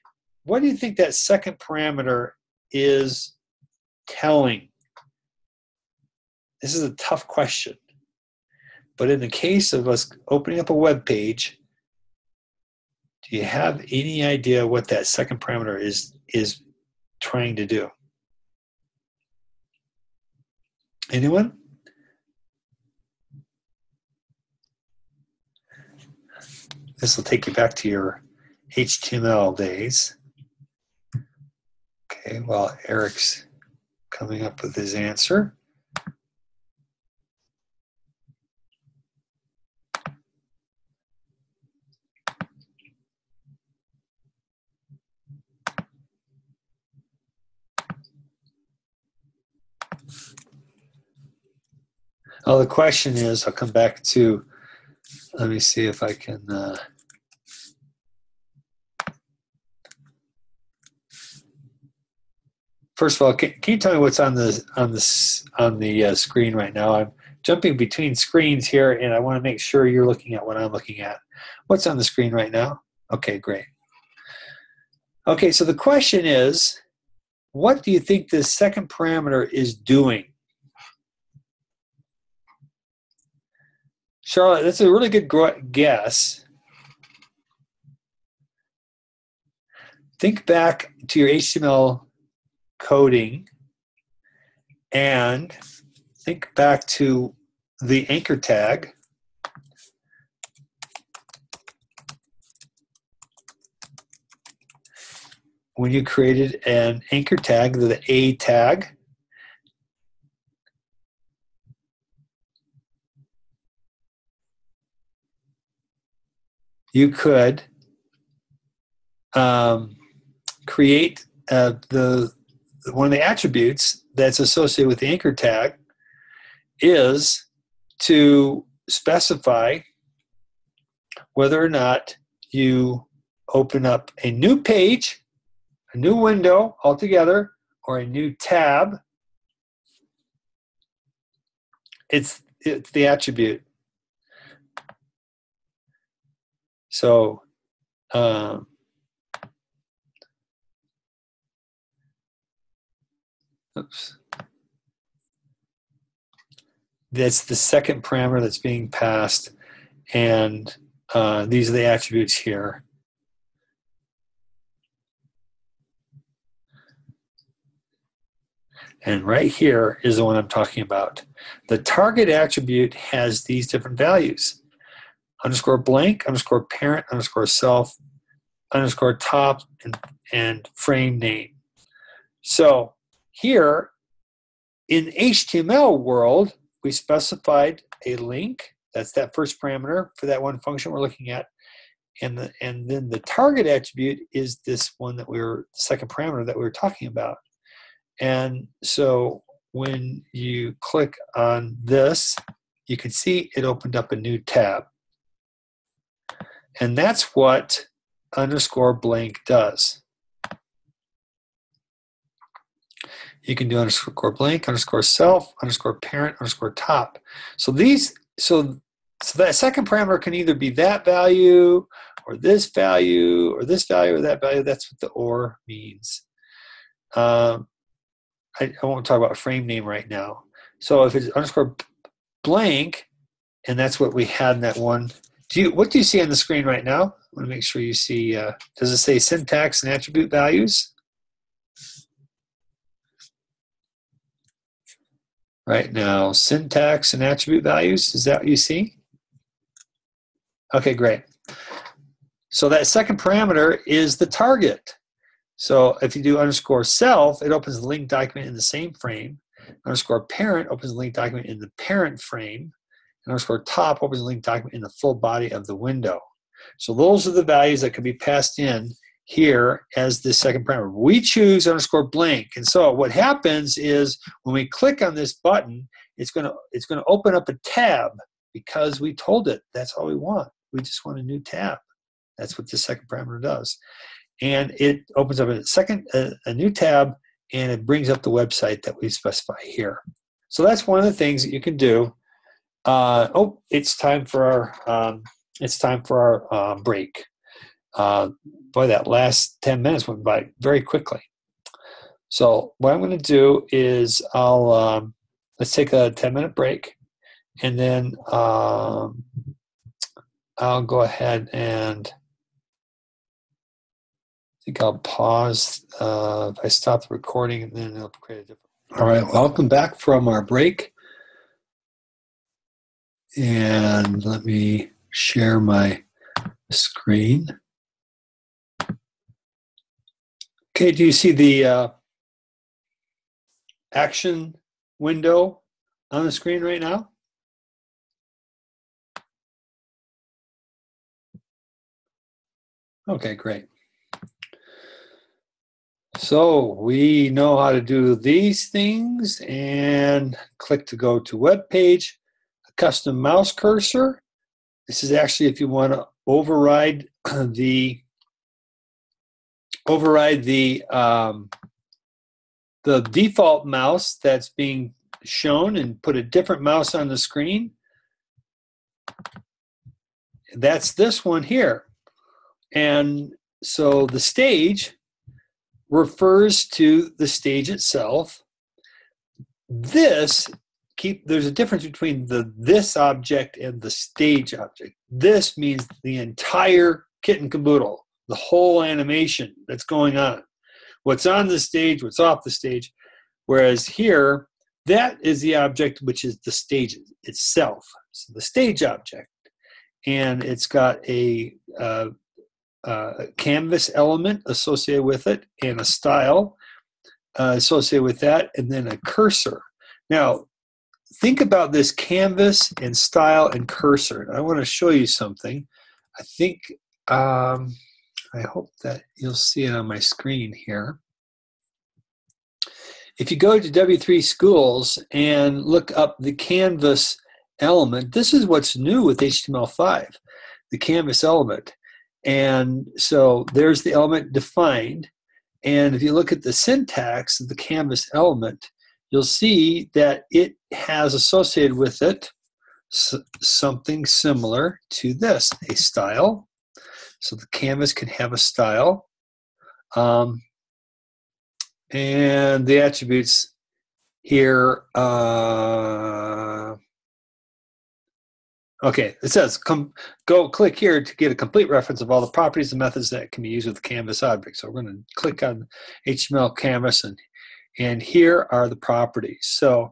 What do you think that second parameter is telling? This is a tough question. But in the case of us opening up a web page, do you have any idea what that second parameter is trying to do? Anyone? This will take you back to your HTML days. Okay, well, Eric's coming up with his answer. Oh, the question is, I'll come back to, let me see if I can, first of all, can you tell me what's on the screen right now? I'm jumping between screens here, and I want to make sure you're looking at what I'm looking at. What's on the screen right now? Okay, great. Okay, so the question is, what do you think this second parameter is doing? Charlotte, that's a really good guess. Think back to your HTML coding and think back to the anchor tag. When you created an anchor tag, the A tag, you could create one of the attributes that's associated with the anchor tag is to specify whether or not you open up a new page, a new window altogether, or a new tab, It's the attribute. So oops. That's the second parameter that's being passed, and these are the attributes here. And right here is the one I'm talking about. The target attribute has these different values: underscore blank, underscore parent, underscore self, underscore top, and frame name. So here in HTML world, we specified a link. That's that first parameter for that one function we're looking at. And then the target attribute is this one that second parameter that we were talking about. And so when you click on this, you can see it opened up a new tab. And that's what underscore blank does. You can do underscore blank, underscore self, underscore parent, underscore top. So that second parameter can either be that value or this value or this value or that value. That's what the or means. I won't talk about frame name right now. So if it's underscore blank, and that's what we had in that one. What do you see on the screen right now? I want to make sure you see, does it say syntax and attribute values? Right now, syntax and attribute values, is that what you see? Okay, great. So that second parameter is the target. So if you do underscore self, it opens the linked document in the same frame. Underscore parent opens the linked document in the parent frame. And underscore top opens the linked document in the full body of the window. So those are the values that can be passed in here as the second parameter. We choose underscore blank. And so what happens is when we click on this button, it's going to open up a tab because we told it that's all we want. We just want a new tab. That's what the second parameter does. And it opens up a new tab, and it brings up the website that we specify here. So that's one of the things that you can do. It's time for our break. Boy, that last 10 minutes went by very quickly. So what I'm going to do is let's take a 10-minute break, and then I'll go ahead and I think I'll pause if I stop the recording, and then it'll create a different. All right, welcome back from our break. And let me share my screen. Okay, do you see the action window on the screen right now? Okay, great. So we know how to do these things, and click to go to web page, a custom mouse cursor. This is actually if you want to override the default mouse that's being shown and put a different mouse on the screen. That's this one here. And so the stage refers to the stage itself. There's a difference between this object and the stage object. This means the entire kit and caboodle, the whole animation that's going on. What's on the stage, what's off the stage. Whereas here, that is the object which is the stage itself. So the stage object. And it's got a canvas element associated with it, and a style associated with that, and then a cursor. Now, think about this canvas and style and cursor. I want to show you something. I think, I hope that you'll see it on my screen here. If you go to W3 Schools and look up the canvas element, this is what's new with HTML5, the canvas element. And so there's the element defined. And if you look at the syntax of the canvas element, you'll see that it has associated with it something similar to this, a style. So the canvas can have a style. And the attributes here, okay, it says, go click here to get a complete reference of all the properties and methods that can be used with the canvas object. So we're going to click on HTML canvas, and here are the properties. So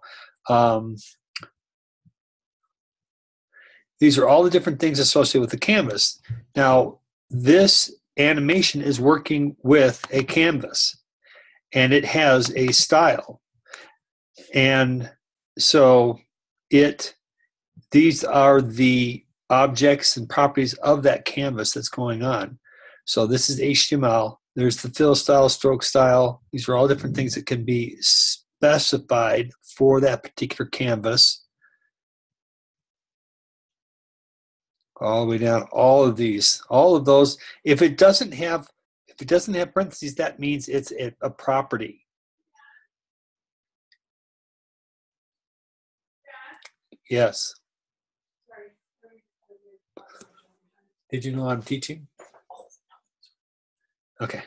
these are all the different things associated with the canvas. Now, this animation is working with a canvas, and it has a style. And so these are the objects and properties of that canvas that's going on. So this is HTML. There's the fill style, stroke style. These are all different things that can be specified for that particular canvas. All the way down, all of these, all of those. If it doesn't have parentheses, that means it's a property. Yes. Did you know I'm teaching? Okay.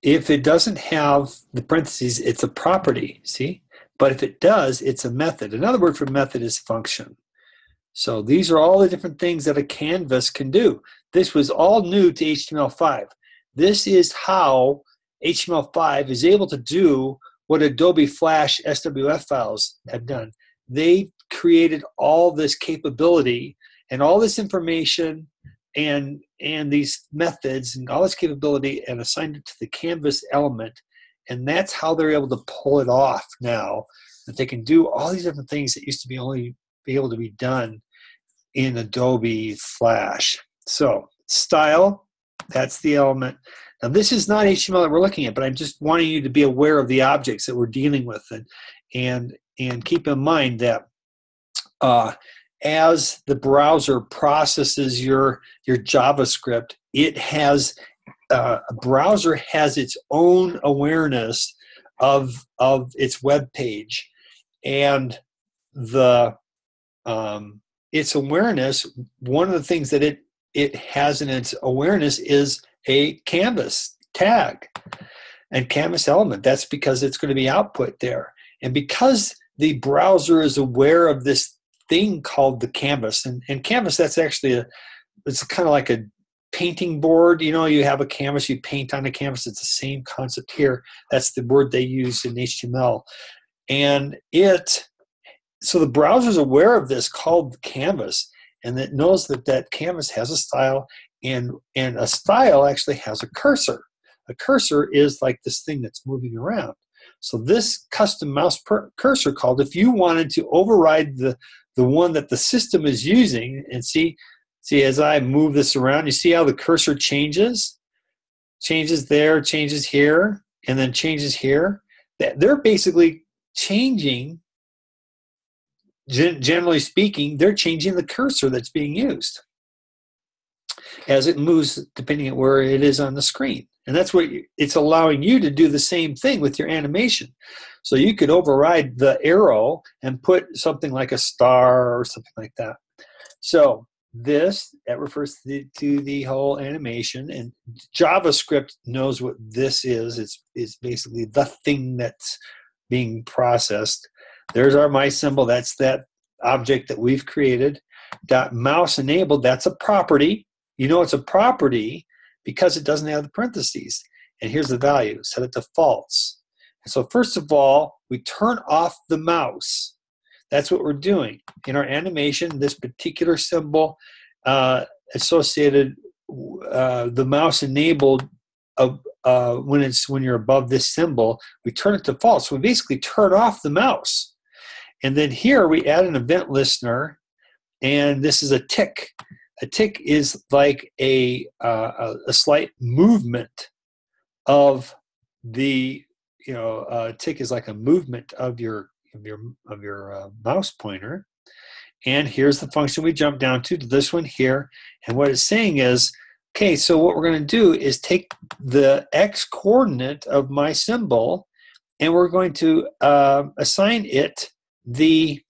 If it doesn't have the parentheses, it's a property, see? But if it does, it's a method. Another word for method is function. So these are all the different things that a canvas can do. This was all new to HTML5. This is how HTML5 is able to do what Adobe Flash SWF files have done. They created all this capability and all this information and these methods and all this capability and assigned it to the canvas element. And that's how they're able to pull it off now, that they can do all these different things that used to be only be able to be done in Adobe Flash. So style, that's the element. Now this is not HTML that we're looking at, but I'm just wanting you to be aware of the objects that we're dealing with, and keep in mind that as the browser processes your JavaScript, it has a browser has its own awareness of its web page, and its awareness, one of the things that it has in its awareness is a canvas tag and canvas element. That's because it's going to be output there. And because the browser is aware of this thing called the canvas, and canvas, that's actually it's kind of like a painting board. You know, you have a canvas, you paint on a canvas. It's the same concept here. That's the word they use in HTML. And so the browser is aware of this called canvas, and it knows that canvas has a style, and a style actually has a cursor. A cursor is like this thing that's moving around. So this custom mouse cursor called, if you wanted to override the one that the system is using, and see as I move this around, you see how the cursor changes there, changes here, and then changes here. They're basically changing. Generally speaking, they're changing the cursor that's being used as it moves, depending on where it is on the screen. And that's what it's allowing you to do the same thing with your animation. So you could override the arrow and put something like a star or something like that. So that refers to the whole animation, and JavaScript knows what this is. It's basically the thing that's being processed. There's our my symbol. That's that object that we've created. Mouse enabled, that's a property. You know it's a property because it doesn't have the parentheses. And here's the value. Set it to false. And so first of all, we turn off the mouse. That's what we're doing. In our animation, this particular symbol associated, the mouse enabled when you're above this symbol, we turn it to false. So we basically turn off the mouse. And then here we add an event listener, and this is a tick. A tick is like a slight movement of the, a tick is like a movement of your mouse pointer. And here's the function we jump down to this one here. And what it's saying is, okay, so what we're going to do is take the x coordinate of my symbol and we're going to assign it the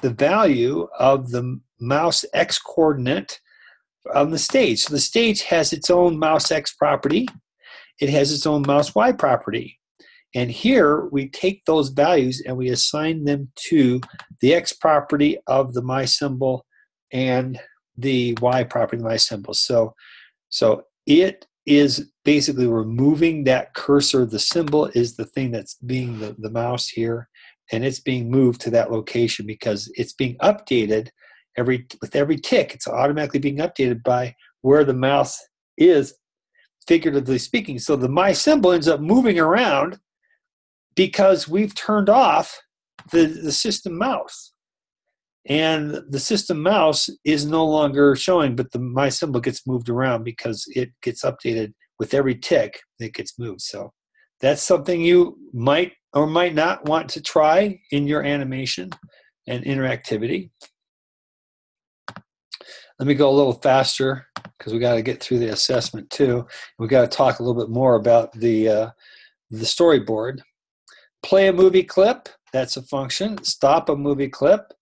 value of the mouse x coordinate on the stage. So the stage has its own mouse x property. It has its own mouse y property. And here we take those values and we assign them to the x property of the my symbol and the y property of the my symbol. So it is basically removing that cursor. The symbol is the thing that's being the mouse here, and it's being moved to that location because it's being updated with every tick. It's automatically being updated by where the mouse is, figuratively speaking. So the my symbol ends up moving around because we've turned off the system mouse. And the system mouse is no longer showing, but the my symbol gets moved around because it gets updated with every tick that gets moved. So that's something you might or might not want to try in your animation and interactivity. Let me go a little faster because we got to get through the assessment too. We got to talk a little bit more about the storyboard. Play a movie clip, that's a function. Stop a movie clip.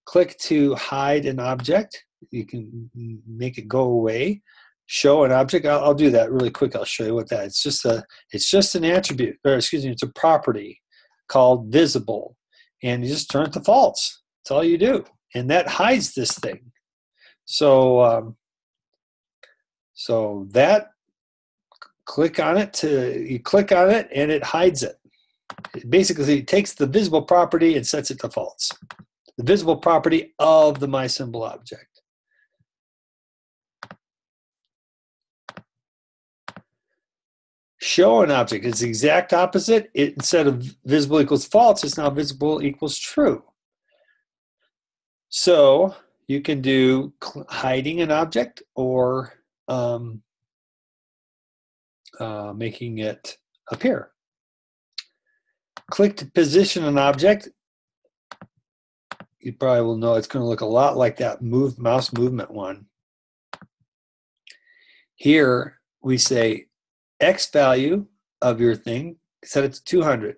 Click to hide an object. You can make it go away. Show an object. I'll do that really quick. I'll show you what that. It's just an attribute, or excuse me, it's a property called visible, and you just turn it to false. That's all you do, and that hides this thing. So that click on it you click on it and it hides it. It basically takes the visible property and sets it to false. The visible property of the my symbol object. Show an object is the exact opposite. Instead of visible equals false, it's now visible equals true. So you can do hiding an object or making it appear. Click to position an object. You probably will know it's going to look a lot like that mouse movement one. Here we say X value of your thing, set it to 200.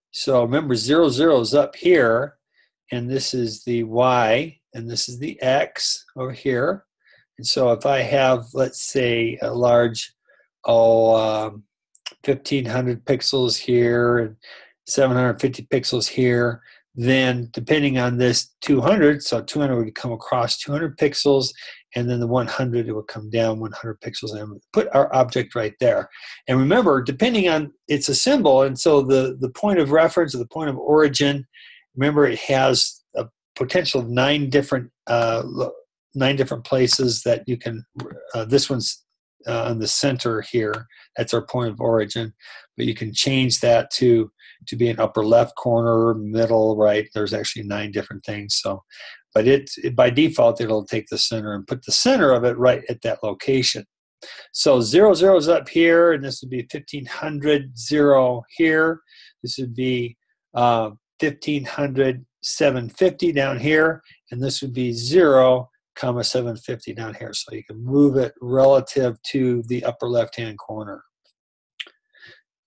So remember 0, 0 is up here, and this is the Y, and this is the X over here. And so if I have, let's say, a large, 1500 pixels here and 750 pixels here, then depending on this 200, so 200 would come across 200 pixels, and then the 100, it would come down 100 pixels, and put our object right there. And remember, depending on, it's a symbol, and so the point of reference or the point of origin, remember it has a potential of 9 different places that you can, this one's on the center here, that's our point of origin, but you can change that to be an upper left corner, middle, right. There's actually 9 different things. So, but by default, it'll take the center and put the center of it right at that location. So 0, 0 is up here, and this would be 1500, 0 here. This would be 1500, 750 down here, and this would be 0, 750 down here. So you can move it relative to the upper left-hand corner.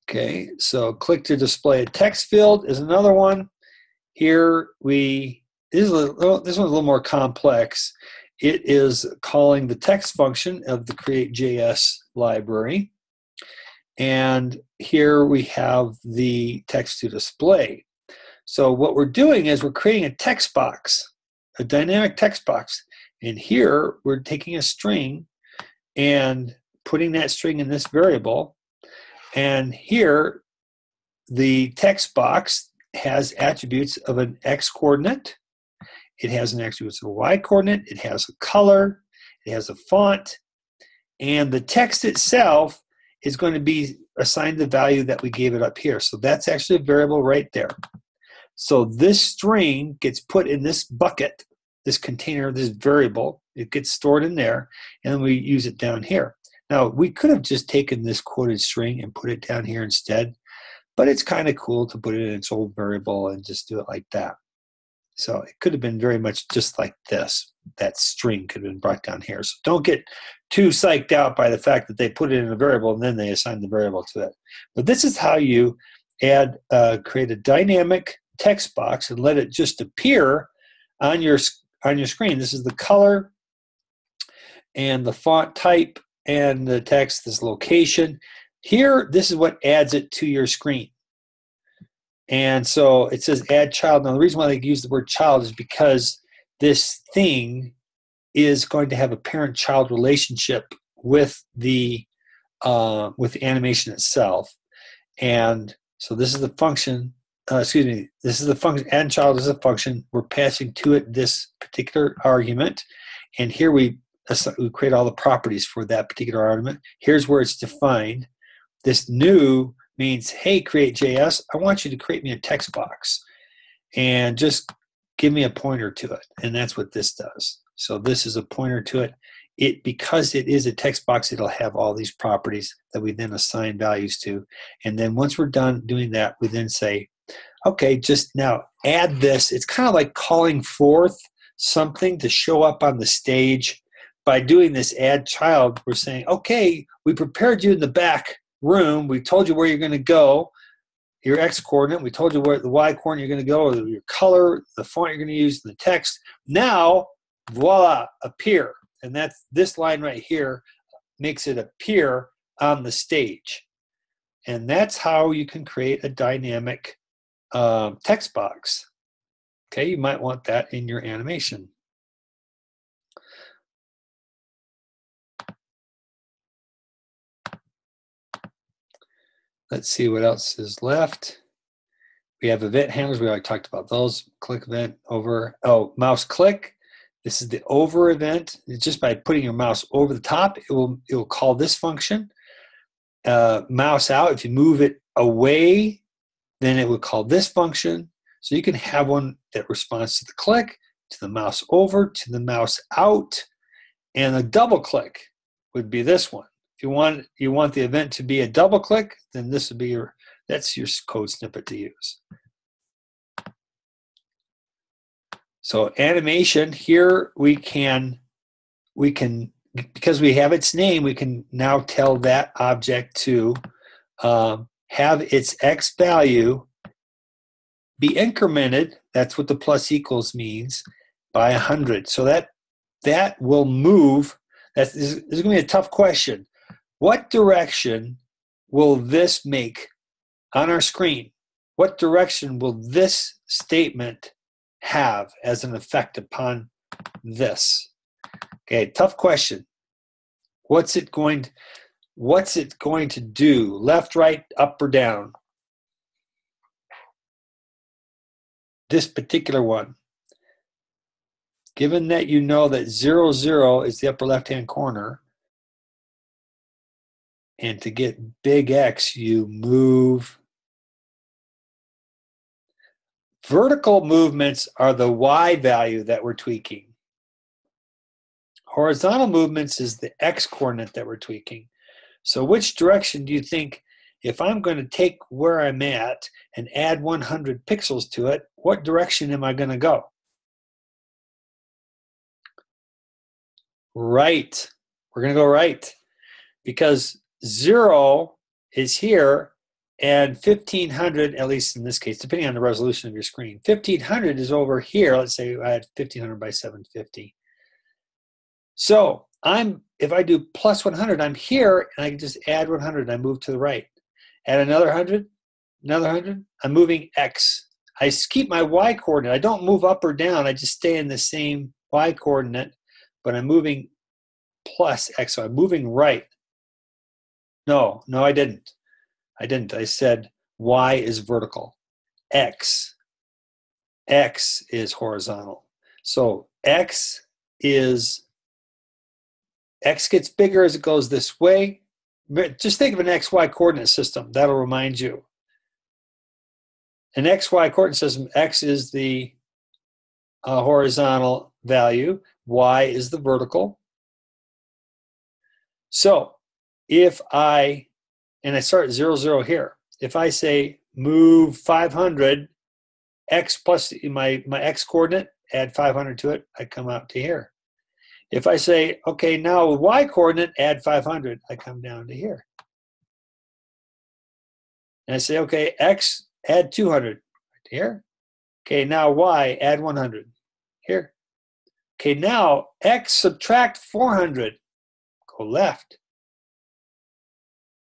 Okay, so click to display a text field is another one. Here this one's a little more complex. It is calling the text function of the create.js library. And here we have the text to display. So what we're doing is we're creating a text box, a dynamic text box. And here we're taking a string and putting that string in this variable. And here the text box has attributes of an X coordinate. It has an attribute of a Y coordinate. It has a color. It has a font. And the text itself is going to be assigned the value that we gave it up here. So that's actually a variable right there. So this string gets put in this bucket, this container, this variable. It gets stored in there, and then we use it down here. Now, we could have just taken this quoted string and put it down here instead, but it's kind of cool to put it in its old variable and just do it like that. So it could have been very much just like this. That string could have been brought down here. So don't get too psyched out by the fact that they put it in a variable and then they assign the variable to it. But this is how you add, create a dynamic text box and let it just appear on your screen. This is the color and the font type and the text, this location. Here, this is what adds it to your screen. And so it says add child. Now the reason why they use the word child is because this thing is going to have a parent-child relationship with the animation itself. And so this is the function, this is the function, add child is a function. We're passing to it this particular argument. And here we create all the properties for that particular argument. Here's where it's defined. This new means, hey, create.js, I want you to create me a text box and just give me a pointer to it. And that's what this does. So this is a pointer to it. Because it is a text box, it'll have all these properties that we then assign values to. And then once we're done doing that, we then say, okay, just now add this. It's kind of like calling forth something to show up on the stage. By doing this add child, we're saying, okay, we prepared you in the back room. We told you where you're going to go, your x coordinate. We told you where the y coordinate you're going to go, or your color, the font you're going to use, and the text. Now, voila, appear. And that's this line right here makes it appear on the stage. And that's how you can create a dynamic text box. Okay, you might want that in your animation. Let's see what else is left. We have event handlers. We already talked about those. Click event over. Oh, mouse click. This is the over event. Just by putting your mouse over the top, it will call this function. Mouse out. If you move it away, then it will call this function. So you can have one that responds to the click, to the mouse over, to the mouse out, and a double click would be this one. If you want the event to be a double click, then this would be that's your code snippet to use. So animation here, we can because we have its name, we can now tell that object to have its x value be incremented. That's what the plus equals means, by 100. So that will move. This is going to be a tough question. What direction will this make on our screen? What direction will this statement have as an effect upon this? Okay, tough question. What's it going to do? Left, right, up, or down? This particular one. Given that you know that 0, 0 is the upper left-hand corner, and to get big X, you move. Vertical movements are the Y value that we're tweaking. Horizontal movements is the X coordinate that we're tweaking. So which direction do you think, if I'm going to take where I'm at and add 100 pixels to it, what direction am I going to go? Right. We're going to go right. Because 0 is here, and 1500, at least in this case, depending on the resolution of your screen, 1500 is over here. Let's say I had 1500 by 750. So if I do plus 100, I'm here, and I can just add 100, and I move to the right. Add another 100, another 100. I'm moving X. I keep my Y coordinate. I don't move up or down. I just stay in the same Y coordinate, but I'm moving plus X, so I'm moving right. No, I didn't. I said Y is vertical. X is horizontal. So X gets bigger as it goes this way. Just think of an XY coordinate system. That'll remind you. An XY coordinate system, X is the horizontal value. Y is the vertical. So if I start at 0, 0 here, if I say move 500, x plus my x coordinate, add 500 to it, I come out to here. If I say, okay, now y coordinate, add 500, I come down to here. And I say, okay, x, add 200, right here. Okay, now y, add 100, here. Okay, now x, subtract 400, go left.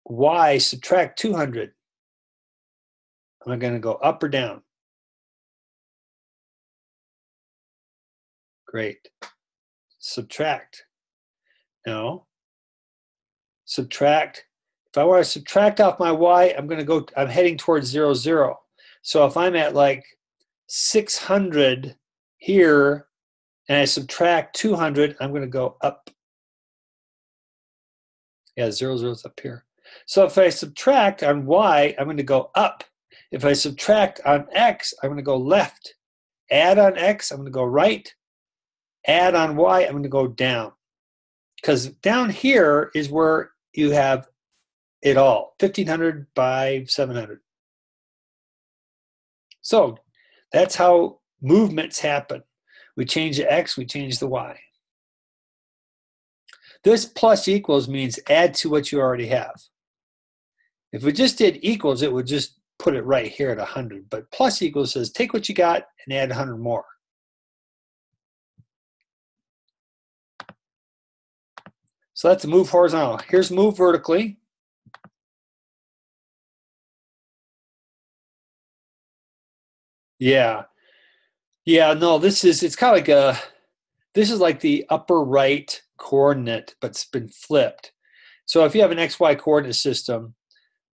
Y, subtract 200. Am I going to go up or down? Great. Subtract. No. Subtract. If I want to subtract off my y, I'm heading towards 0, 0. So if I'm at like 600 here and I subtract 200, I'm going to go up. Yeah, 0, 0 is up here. So if I subtract on y, I'm going to go up. If I subtract on x, I'm going to go left. Add on x, I'm going to go right. Add on y, I'm going to go down. Because down here is where you have it all, 1500 by 700. So that's how movements happen. We change the x, we change the y. This plus equals means add to what you already have. If we just did equals, it would just put it right here at 100. But plus equals says take what you got and add 100 more. So that's move horizontal. Here's move vertically. Yeah. Yeah, no, it's kind of like this is like the upper right coordinate, but it's been flipped. So if you have an XY coordinate system,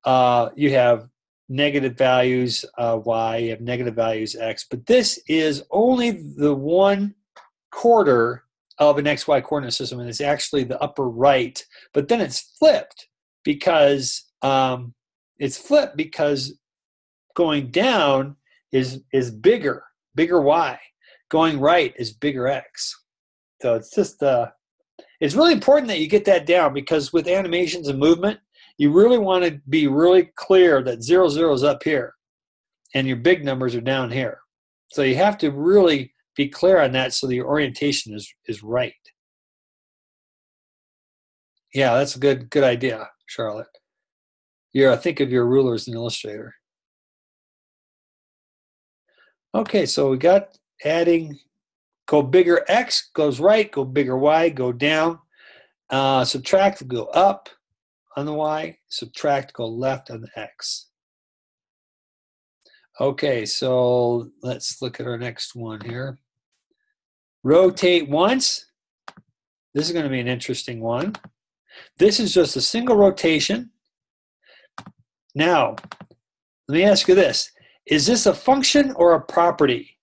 you have negative values y, you have negative values x, but this is only the 1/4 of an XY coordinate system, and it's actually the upper right, but then it's flipped because going down is bigger y. Going right is bigger x. So it's just it's really important that you get that down, because with animations and movement, you really want to be really clear that 0, 0 is up here and your big numbers are down here. So you have to really be clear on that so that your orientation is right. Yeah, that's a good idea, Charlotte. Think of your ruler as an illustrator. Okay, so we got adding, go bigger x, goes right, go bigger y, go down. Subtract, go up on the y, subtract, go left on the x. Okay, so let's look at our next one here. Rotate once. This is going to be an interesting one. This is just a single rotation. Now, let me ask you this. Is this a function or a property?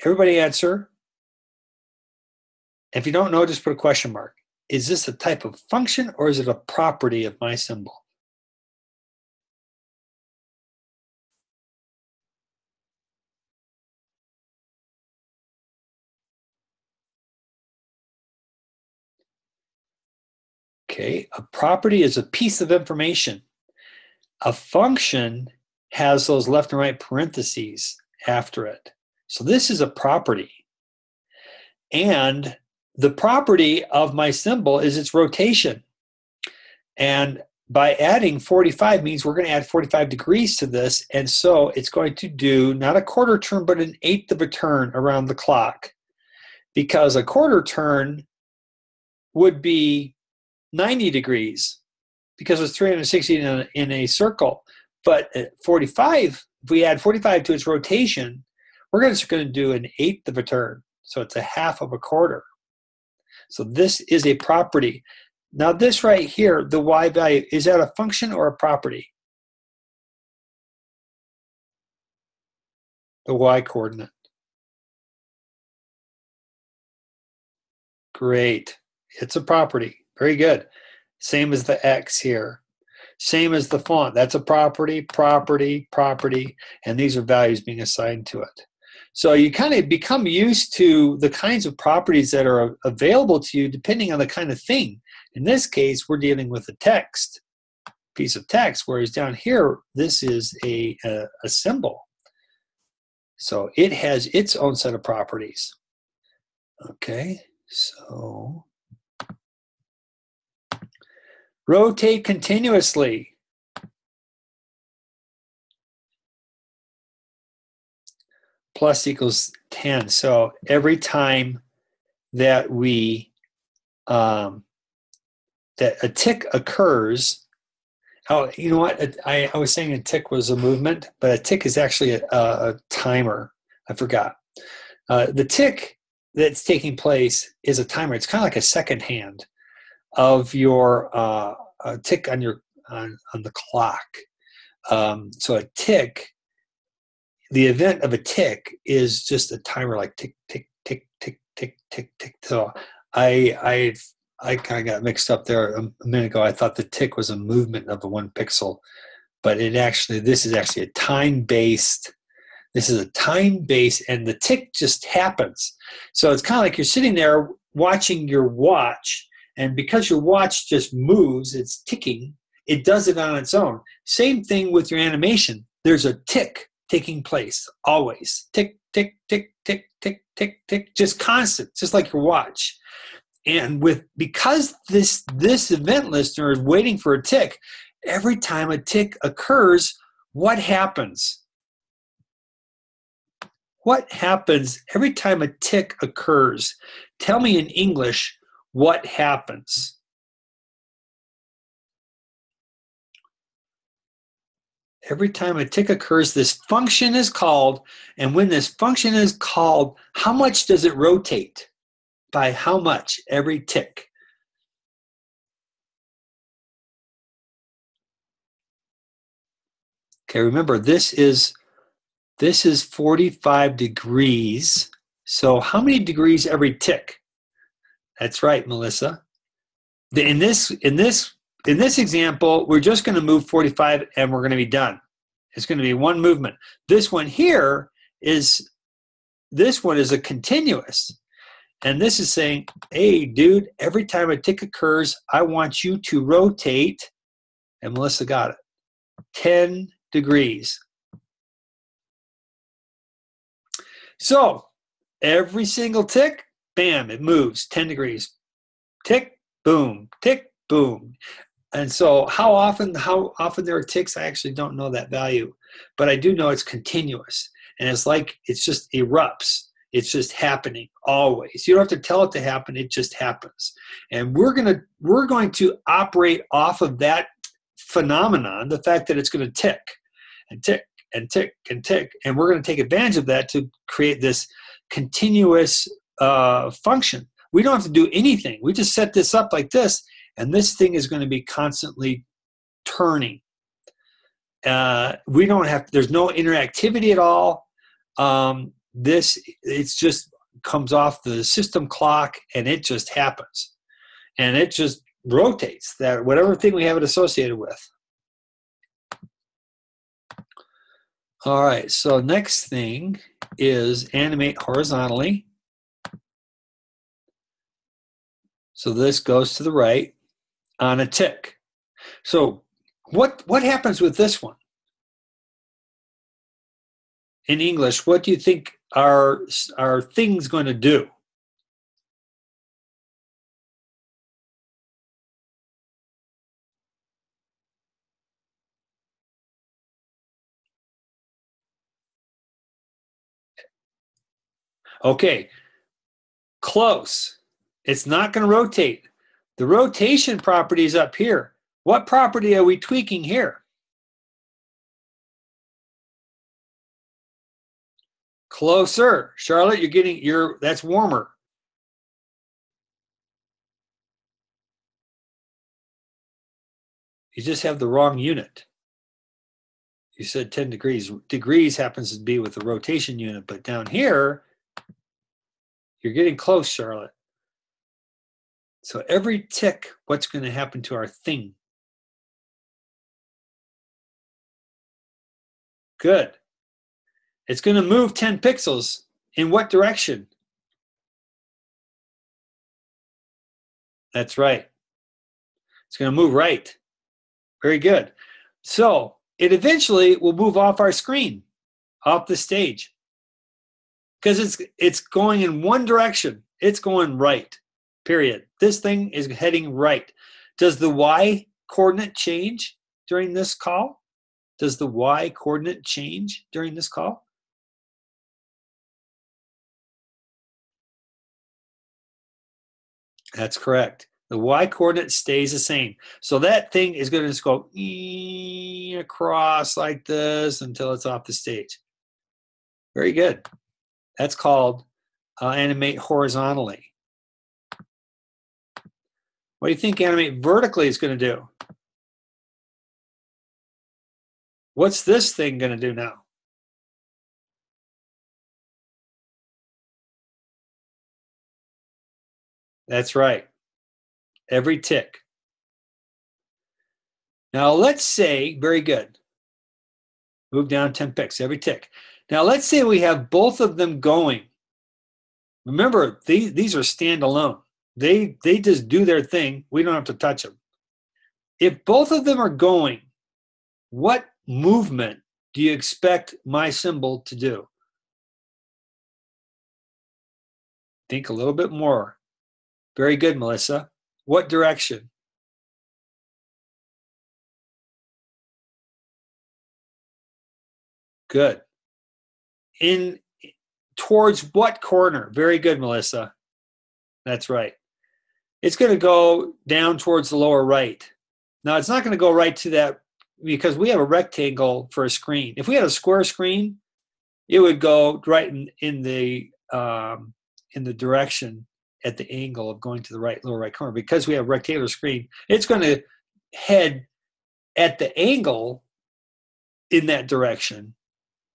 Everybody answer. If you don't know, just put a question mark. Is this a type of function or is it a property of my symbol? Okay, a property is a piece of information. A function has those left and right parentheses after it. So this is a property. And the property of my symbol is its rotation. And by adding 45 means we're going to add 45 degrees to this. And so it's going to do not a quarter turn, but an eighth of a turn around the clock. Because a quarter turn would be 90 degrees because it's 360 in a circle. But at 45, if we add 45 to its rotation, we're just going to do an eighth of a turn. So it's a half of a quarter. So this is a property. Now this right here, the y value, is that a function or a property? The y coordinate. Great. It's a property. Very good. Same as the x here. Same as the font. That's a property, property, property, and these are values being assigned to it. So you kind of become used to the kinds of properties that are available to you depending on the kind of thing. In this case, we're dealing with a text. piece of text, whereas down here, this is a symbol. So it has its own set of properties. Okay, so rotate continuously. Plus equals 10. So every time that that a tick occurs, oh, you know what? I was saying a tick was a movement, but a tick is actually a timer. I forgot. The tick that's taking place is a timer. It's kind of like a second hand of your tick on the clock. So a tick, the event of a tick is just a timer, like tick, tick, tick, tick, tick, tick, tick. So I kind of got mixed up there a minute ago. I thought the tick was a movement of the 1 pixel, but this is actually a time-based. This is a time-based, and the tick just happens. So it's kind of like you're sitting there watching your watch, and because your watch just moves, it's ticking. It does it on its own. Same thing with your animation. There's a tick taking place always. Tick, tick, tick, tick, tick, tick, tick, just constant, just like your watch. And because this event listener is waiting for a tick, every time a tick occurs, what happens? What happens every time a tick occurs? Tell me in English what happens. Every time a tick occurs, this function is called, and when this function is called, how much does it rotate? By how much every tick? Okay, remember this is 45 degrees. So how many degrees every tick? That's right, Melissa. In this example, we're just going to move 45 and we're going to be done. It's going to be one movement. This one here is a continuous. And this is saying, hey, dude, every time a tick occurs, I want you to rotate, and Melissa got it, 10 degrees. So every single tick, bam, it moves 10 degrees. Tick, boom, tick, boom. And so how often there are ticks, I actually don't know that value, but I do know it's continuous. And it's like it's just erupts. It's just happening always. You don't have to tell it to happen, it just happens. And we're going to operate off of that phenomenon, the fact that it's going to tick and tick and tick and tick. And we're going to take advantage of that to create this continuous function. We don't have to do anything. We just set this up like this, and this thing is going to be constantly turning. We don't have, there's no interactivity at all. It's just comes off the system clock, and it just happens. And it just rotates, that whatever thing we have it associated with. All right, so next thing is animate horizontally. So this goes to the right on a tick. So what happens with this one? In English, what do you think are things going to do? Okay, close. It's not going to rotate. The rotation property is up here. What property are we tweaking here? Closer. Charlotte, that's warmer. You just have the wrong unit. You said 10 degrees. Degrees happens to be with the rotation unit, but down here, you're getting close, Charlotte. So every tick, what's going to happen to our thing? Good. It's going to move 10 pixels. In what direction? That's right. It's going to move right. Very good. So it eventually will move off our screen, off the stage, because it's going in one direction. It's going right, period. This thing is heading right. Does the y coordinate change during this call? Does the y coordinate change during this call? That's correct. The y coordinate stays the same. So that thing is going to just go across like this until it's off the stage. Very good. That's called animate horizontally. What do you think animate vertically is going to do? What's this thing going to do now? That's right. Every tick. Now let's say, very good. Move down 10 pixels, every tick. Now let's say we have both of them going. Remember, these are standalone. They just do their thing. We don't have to touch them. If both of them are going, what movement do you expect my symbol to do? Think a little bit more. Very good, Melissa. What direction? Good. In towards what corner? Very good, Melissa. That's right. It's going to go down towards the lower right. Now, it's not going to go right to that because we have a rectangle for a screen. If we had a square screen, it would go right in the direction at the angle of going to the right lower right corner. Because we have a rectangular screen, it's going to head at the angle in that direction,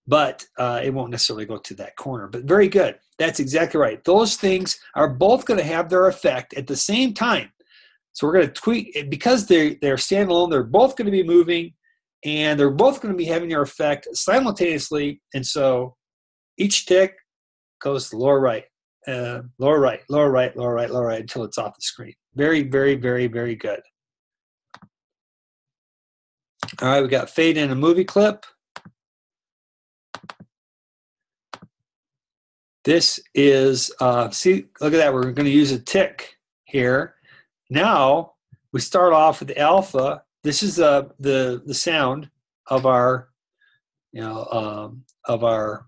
but it won't necessarily go to that corner. But very good. That's exactly right. Those things are both going to have their effect at the same time. So we're going to tweak it because they're standalone. They're both going to be moving, and they're both going to be having their effect simultaneously. And so each tick goes to lower right, lower right, lower right, lower right, lower right until it's off the screen. Very, very, very, very good. All right, we got fade in a movie clip. This is, see, look at that. We're going to use a tick here. Now we start off with the alpha. This is the sound of our, of our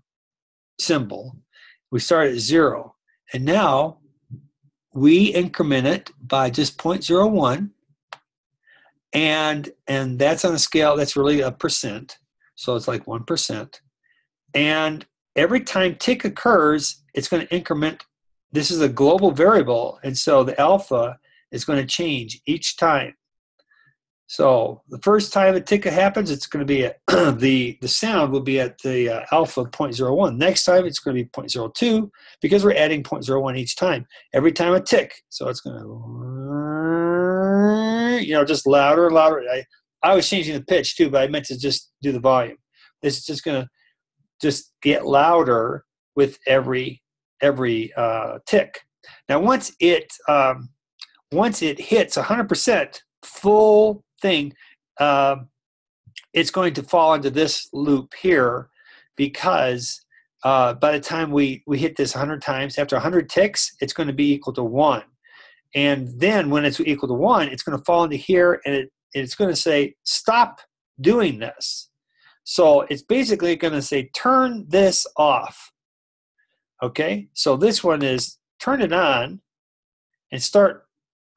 symbol. We start at 0, and now we increment it by just 0.01, and that's on a scale that's really a percent. So it's like 1%, and every time tick occurs, it's going to increment. This is a global variable, and so the alpha is going to change each time. So the first time a tick happens, it's going to be at the sound will be at the alpha 0.01. Next time it's going to be 0.02 because we're adding 0.01 each time. Every time a tick, so it's going to, just louder and louder. I was changing the pitch too, but I meant to just do the volume. This is just going to just get louder with every tick. Now once it hits 100% full thing, it's going to fall into this loop here because by the time we hit this 100 times, after 100 ticks, it's going to be equal to 1. And then when it's equal to 1, it's going to fall into here, and it's going to say, stop doing this. So it's basically going to say, turn this off. Okay, so this one is turn it on and start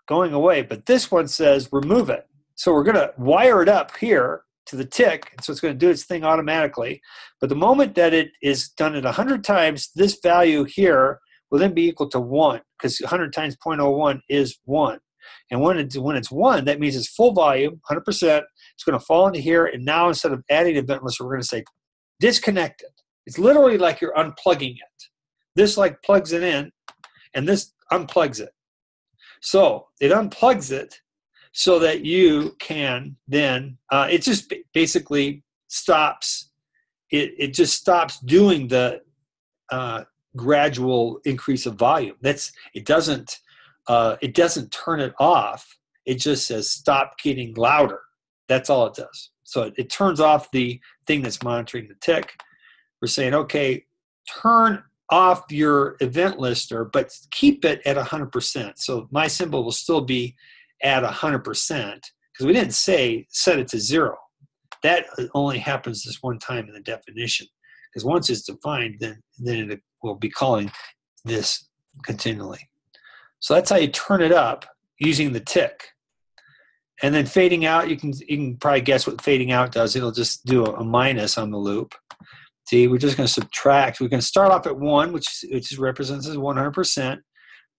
going away. But this one says remove it. So we're going to wire it up here to the tick. So it's going to do its thing automatically. But the moment that it is done it 100 times, this value here will then be equal to 1 because 100 times 0.01 is 1. And when it's 1, that means it's full volume, 100%. It's going to fall into here. And now instead of adding event listener, we're going to say disconnect it. It's literally like you're unplugging it. This like plugs it in, and this unplugs it. So it unplugs it so that you can then, it just basically stops, it just stops doing the gradual increase of volume. It doesn't turn it off. It just says stop getting louder. That's all it does. So it turns off the thing that's monitoring the tick. We're saying, okay, turn off your event lister, but keep it at 100%. So my symbol will still be at 100% because we didn't say set it to 0. That only happens this one time in the definition, because once it's defined, then it will be calling this continually. So that's how you turn it up using the tick. And then fading out, you can probably guess what fading out does. It'll just do a minus on the loop. See, we're just going to subtract. We're going to start off at 1, which represents as 100%.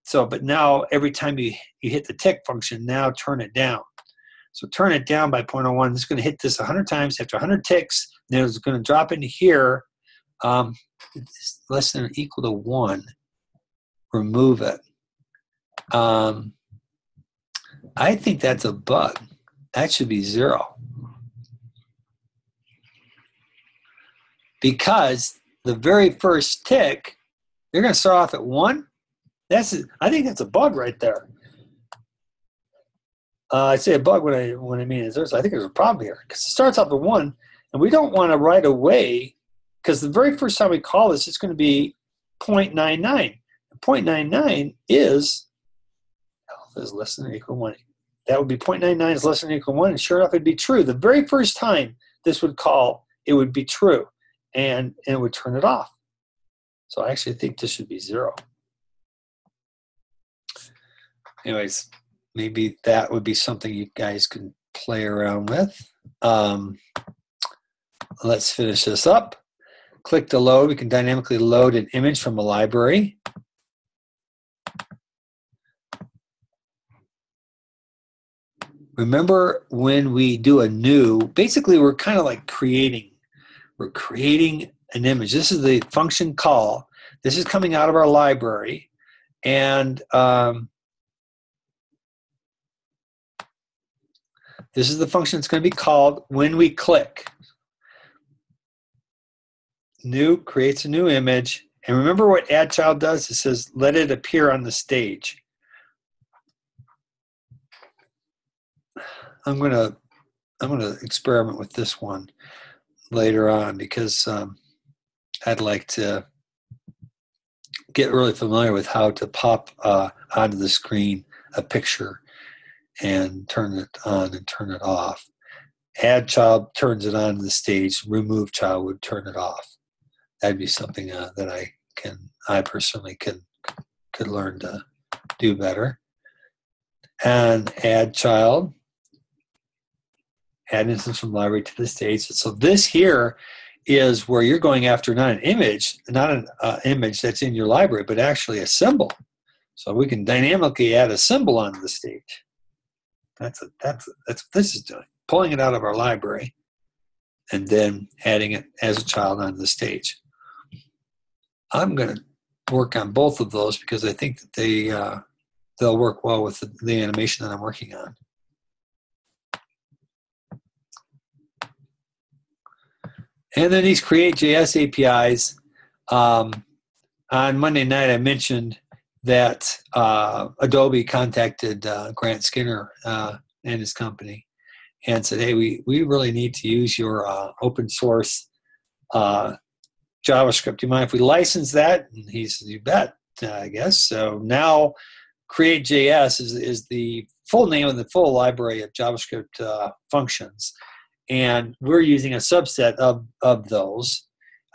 So, but now every time you hit the tick function, now turn it down. So turn it down by 0.01. It's going to hit this 100 times. After 100 ticks, then it's going to drop into here. It's less than or equal to 1. Remove it. I think that's a bug. That should be 0. Because the very first tick, you're going to start off at 1. I think that's a bug right there. I say a bug when I mean is I think there's a problem here, because it starts off at 1, and we don't want to right away, because the very first time we call this, it's going to be 0.99. 0.99 is less than or equal to 1. That would be 0.99 is less than or equal to 1, and sure enough, it'd be true. The very first time this would call, it would be true, and it would turn it off. So I actually think this should be 0. Anyways, maybe that would be something you guys can play around with. Let's finish this up. Click to load. We can dynamically load an image from a library. Remember, when we do a new, basically we're kind of like creating an image. This is the function call. This is coming out of our library, and this is the function that's going to be called when we click. New creates a new image, and remember what add child does? It says let it appear on the stage. I'm gonna experiment with this one later on, because I'd like to get really familiar with how to pop onto the screen a picture and turn it on and turn it off. Add child turns it on to the stage. Remove child would turn it off. That'd be something that I personally could learn to do better. And add child. Add instance from library to the stage. So this here is where you're going after not an image that's in your library, but actually a symbol. So we can dynamically add a symbol onto the stage. That's what this is doing. Pulling it out of our library and then adding it as a child onto the stage. I'm going to work on both of those because I think that they'll work well with the animation that I'm working on. And then these Create.js APIs. On Monday night, I mentioned that Adobe contacted Grant Skinner and his company and said, hey, we really need to use your open source JavaScript. Do you mind if we license that? And he said, you bet, I guess. So now Create.js is the full name of the full library of JavaScript functions. And we're using a subset of those.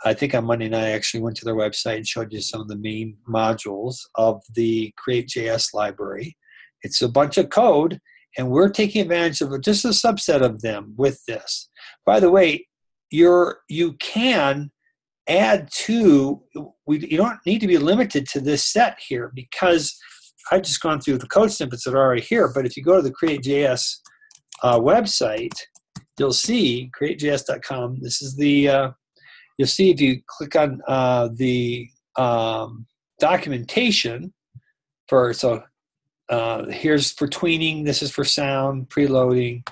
I think on Monday night I actually went to their website and showed you some of the main modules of the Create.js library. It's a bunch of code, and we're taking advantage of just a subset of them with this. By the way, you can add to, you don't need to be limited to this set here, because I've just gone through the code snippets that are already here. But if you go to the Create.js website, you'll see createjs.com. This is the, you'll see if you click on the documentation here's for tweening, this is for sound, preloading.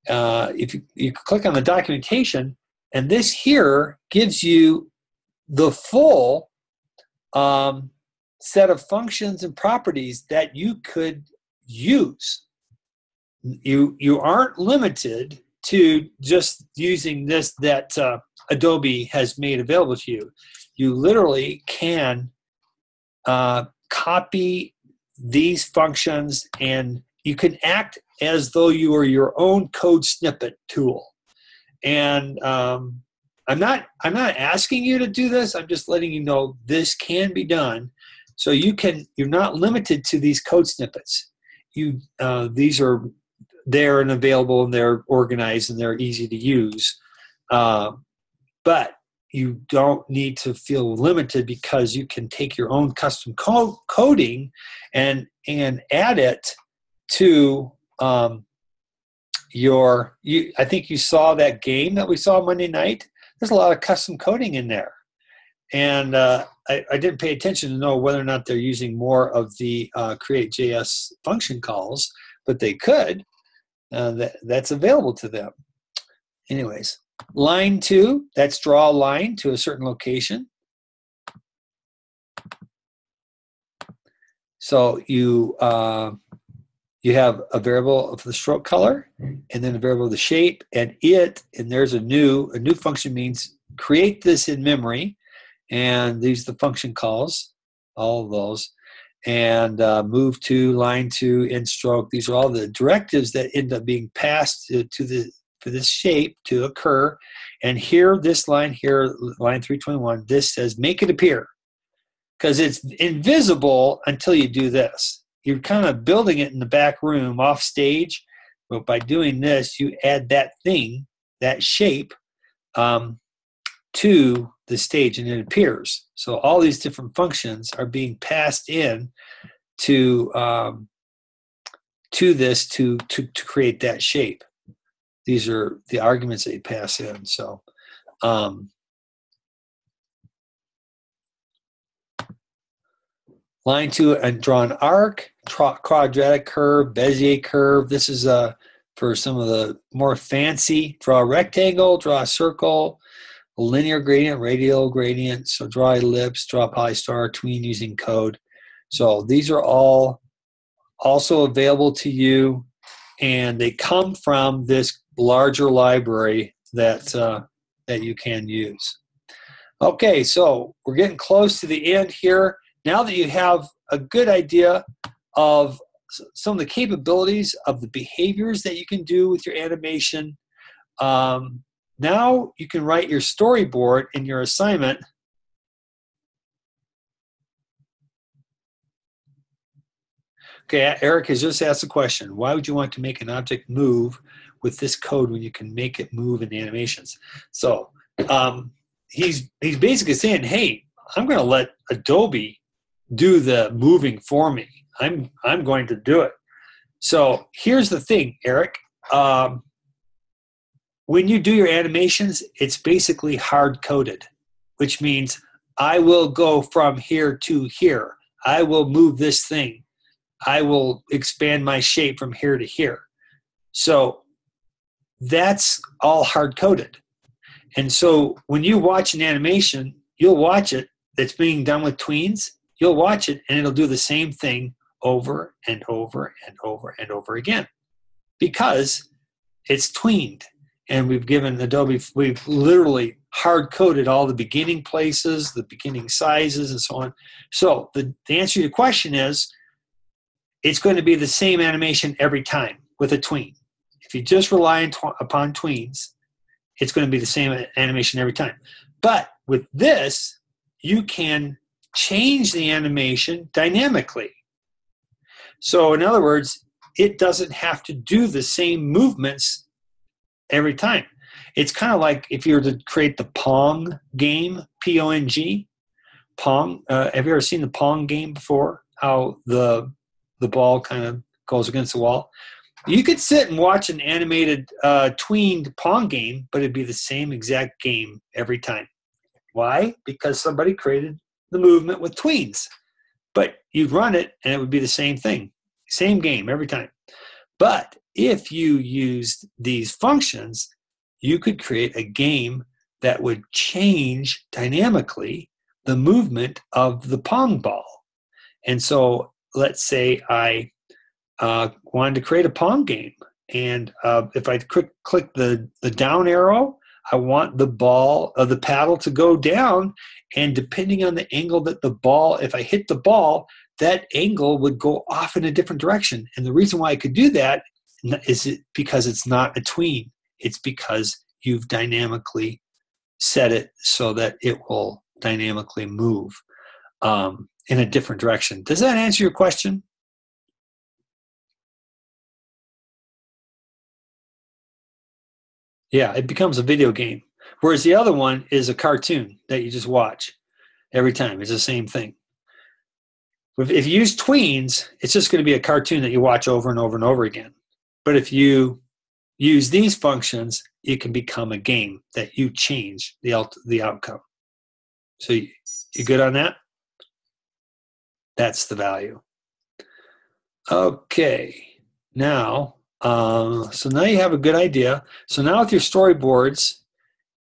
If you click on the documentation, and this here gives you the full set of functions and properties that you could use. You aren't limited to just using this that Adobe has made available to you. You literally can copy these functions, and you can act as though you are your own code snippet tool. And I'm not asking you to do this. I'm just letting you know this can be done. So you're not limited to these code snippets. These are there and available, and they're organized and they're easy to use. But you don't need to feel limited, because you can take your own custom coding and add it to I think you saw that game that we saw Monday night. There's a lot of custom coding in there. And I didn't pay attention to know whether or not they're using more of the create.js function calls, but they could. That's available to them. Anyways, line 2, that's draw a line to a certain location. So you have a variable of the stroke color, and then a variable of the shape, and there's a new function means create this in memory, and these are the function calls, all of those, and move to line 2 in stroke. These are all the directives that end up being passed for this shape to occur. And here, this line here, line 321, this says make it appear, because it's invisible until you do this. You're kind of building it in the back room off stage, but by doing this, you add that thing, that shape, to the stage, and it appears. So all these different functions are being passed in to this to create that shape. These are the arguments that you pass in. So line 2, and draw an arc, quadratic curve, Bezier curve. This is for some of the more fancy. Draw a rectangle, draw a circle, a linear gradient, radial gradient. So draw ellipse, draw polystar, tween using code. So these are all also available to you, and they come from this larger library that you can use. Okay, so we're getting close to the end here. Now that you have a good idea of some of the capabilities of the behaviors that you can do with your animation, now you can write your storyboard in your assignment. Okay, Eric has just asked a question. Why would you want to make an object move with this code when you can make it move in animations? So he's basically saying, hey, I'm going to let Adobe do the moving for me. I'm going to do it. So here's the thing, Eric. When you do your animations, it's basically hard-coded, which means I will go from here to here. I will move this thing. I will expand my shape from here to here. So that's all hard-coded. And so when you watch an animation, you'll watch it that's being done with tweens. You'll watch it, and it'll do the same thing over and over and over and over again, because it's tweened. And we've given Adobe, we've literally hard-coded all the beginning places, the beginning sizes, and so on. So the answer to your question is, it's going to be the same animation every time with a tween. If you just rely upon tweens, it's going to be the same animation every time. But with this, you can change the animation dynamically. So in other words, it doesn't have to do the same movements every time. It's kind of like if you were to create the Pong game, P-O-N-G, Pong. Have you ever seen the Pong game before? How the ball kind of goes against the wall? You could sit and watch an animated tweened Pong game, but it'd be the same exact game every time. Why? Because somebody created the movement with tweens. But you'd run it, and it would be the same thing. Same game every time. But if you used these functions, you could create a game that would change dynamically the movement of the Pong ball. And so let's say I wanted to create a Pong game. And if I click the down arrow, I want the ball of the paddle to go down, and depending on the angle that the ball, if I hit the ball, that angle would go off in a different direction. And the reason why I could do that is because it's not a tween. It's because you've dynamically set it so that it will dynamically move in a different direction. Does that answer your question? Yeah, it becomes a video game. Whereas the other one is a cartoon that you just watch every time. It's the same thing. If you use tweens, it's just going to be a cartoon that you watch over and over and over again. But if you use these functions, it can become a game that you change the outcome. So you good on that? That's the value. Okay, now, so now you have a good idea. So now with your storyboards,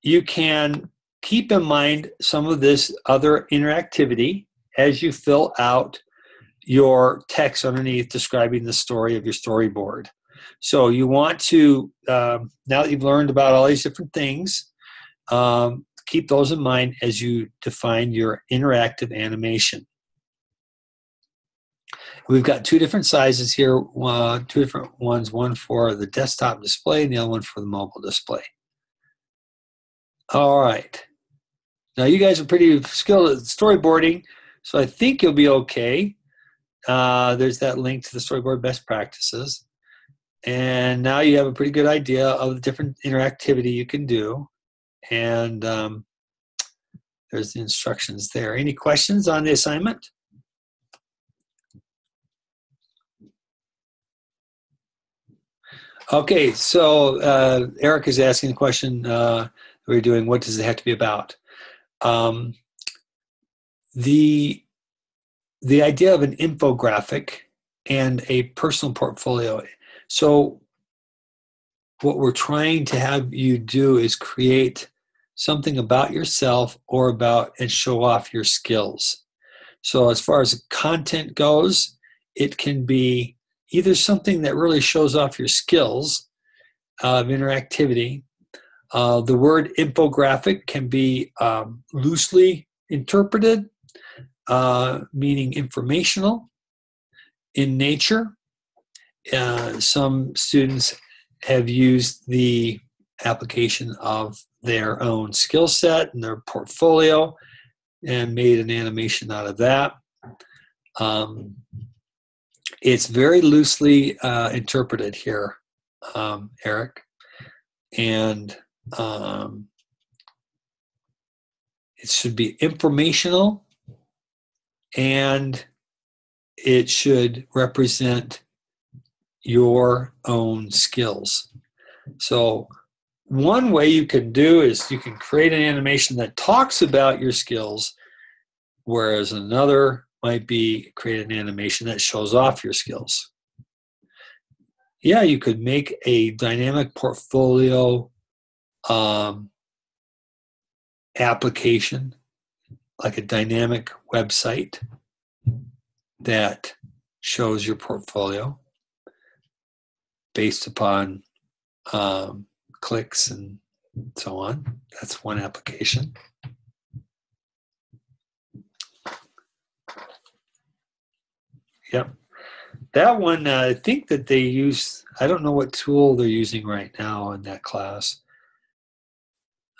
you can keep in mind some of this other interactivity as you fill out your text underneath describing the story of your storyboard. So you want to, now that you've learned about all these different things, keep those in mind as you define your interactive animation. We've got two different sizes here, two different ones, one for the desktop display and the other one for the mobile display. All right. Now you guys are pretty skilled at storyboarding, so I think you'll be okay. There's that link to the storyboard best practices. And now you have a pretty good idea of the different interactivity you can do. And there's the instructions there. Any questions on the assignment? Okay, so Eric is asking the question we're doing, what does it have to be about? The idea of an infographic and a personal portfolio. So what we're trying to have you do is create something about yourself or about and show off your skills. So as far as content goes, it can be either something that really shows off your skills of interactivity. The word infographic can be loosely interpreted, meaning informational in nature. Some students have used the application of their own skill set and their portfolio and made an animation out of that. It's very loosely interpreted here, Eric, and it should be informational, and it should represent your own skills. So one way you can do is you can create an animation that talks about your skills, whereas another might be create an animation that shows off your skills. Yeah, you could make a dynamic portfolio application, like a dynamic website that shows your portfolio based upon clicks and so on. That's one application. Yep. That one, I think that they use, I don't know what tool they're using right now in that class.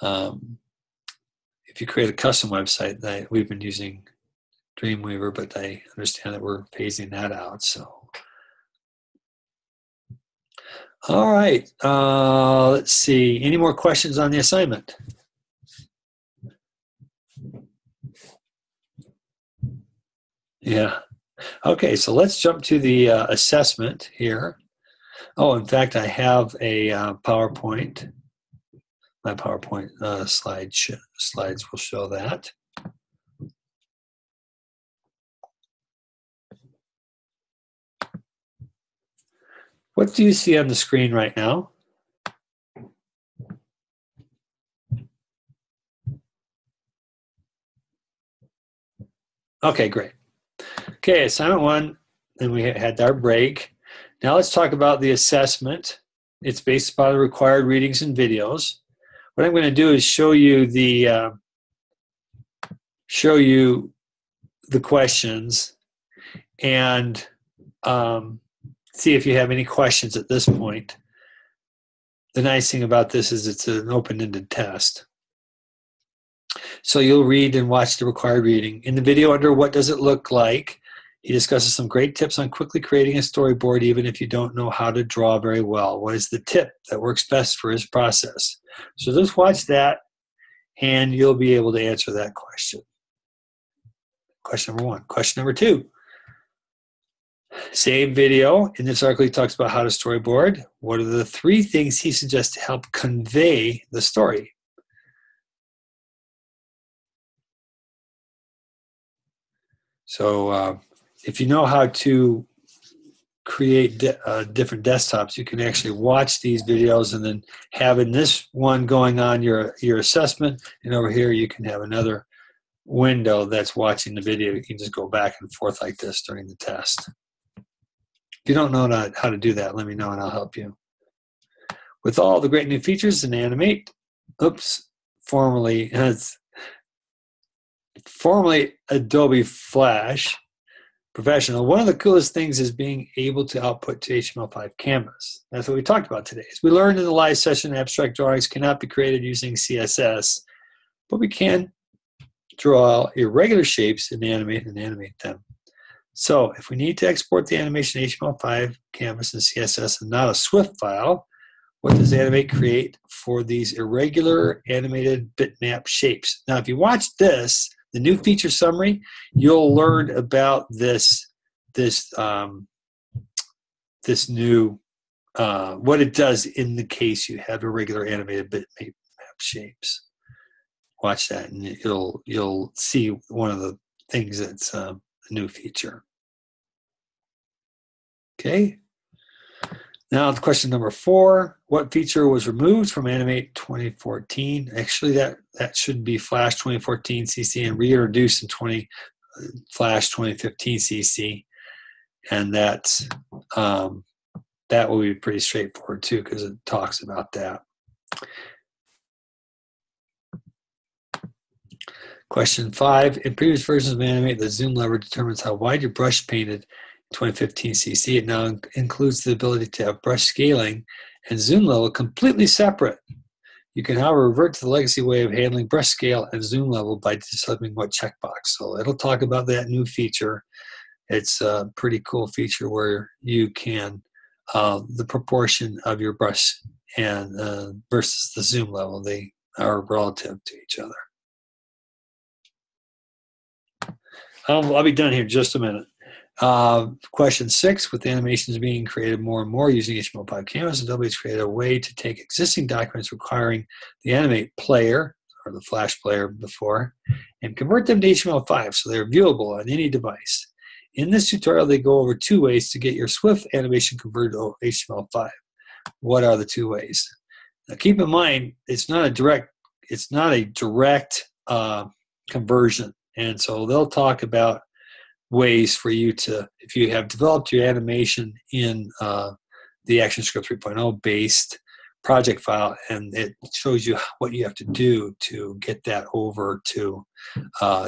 If you create a custom website, we've been using Dreamweaver, but I understand that we're phasing that out. So, all right. Let's see. Any more questions on the assignment? Yeah. Okay, so let's jump to the assessment here. Oh, in fact, I have a PowerPoint. My PowerPoint slides will show that. What do you see on the screen right now? Okay, great. Okay, assignment one, then we had our break. Now let's talk about the assessment. It's based upon the required readings and videos. What I'm going to do is show you the questions and see if you have any questions at this point. The nice thing about this is it's an open-ended test. So you'll read and watch the required reading. In the video under What Does It Look Like, he discusses some great tips on quickly creating a storyboard even if you don't know how to draw very well. What is the tip that works best for his process? So just watch that and you'll be able to answer that question. Question number 1. Question number 2. Same video. In this article, he talks about how to storyboard. What are the 3 things he suggests to help convey the story? So if you know how to create different desktops, you can actually watch these videos and then have in this one going on your assessment, and over here you can have another window that's watching the video. You can just go back and forth like this during the test. If you don't know how to do that, let me know and I'll help you. With all the great new features in Animate, formerly Adobe Flash Professional, one of the coolest things is being able to output to HTML5 canvas. That's what we talked about today. As we learned in the live session, abstract drawings cannot be created using CSS, but we can draw irregular shapes in Animate and animate them. So if we need to export the animation HTML5 canvas and CSS and not a Swift file, what does Animate create for these irregular animated bitmap shapes? Now, if you watch this, the new feature summary, you'll learn about this new what it does in the case you have irregular animated bitmap shapes. Watch that, and you'll see one of the things that's a new feature. Okay. Now, question number 4, what feature was removed from Animate 2014? Actually, that should be Flash 2014 CC and reintroduced in Flash 2015 CC. And that will be pretty straightforward too, because it talks about that. Question 5, in previous versions of Animate, the zoom lever determines how wide your brush painted. 2015 CC, it now includes the ability to have brush scaling and zoom level completely separate. You can, however, revert to the legacy way of handling brush scale and zoom level by deciding what checkbox. So it'll talk about that new feature. It's a pretty cool feature where you can, the proportion of your brush and versus the zoom level, they are relative to each other. I'll be done here in just a minute. Question 6, with animations being created more and more using HTML5 Canvas, Adobe has created a way to take existing documents requiring the Animate player, or the Flash player before, and convert them to HTML5 so they're viewable on any device. In this tutorial, they go over 2 ways to get your Swift animation converted to HTML5. What are the 2 ways? Now, keep in mind, it's not a direct conversion, and so they'll talk about ways for you to, if you have developed your animation in the ActionScript 3.0 based project file, and it shows you what you have to do to get that over to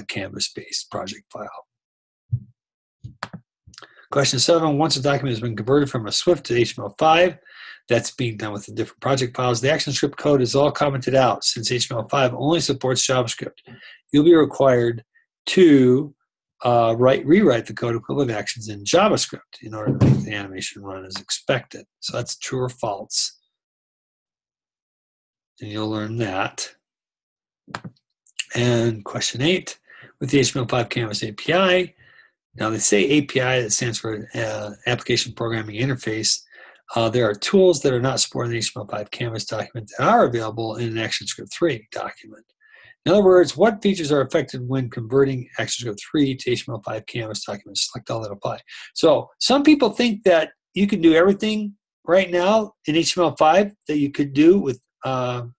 Canvas-based project file. Question 7, once a document has been converted from a Swift to HTML5, that's being done with the different project files. The ActionScript code is all commented out. Since HTML5 only supports JavaScript, you'll be required to rewrite the code equivalent actions in JavaScript in order to make the animation run as expected. So that's true or false. And you'll learn that. And question 8, with the HTML5 Canvas API, now they say API, that stands for Application Programming Interface. There are tools that are not supported in the HTML5 Canvas document that are available in an ActionScript 3 document. In other words, what features are affected when converting ActionScript 3 to HTML5 Canvas documents? Select all that apply. So some people think that you can do everything right now in HTML5 that you could do with Adobe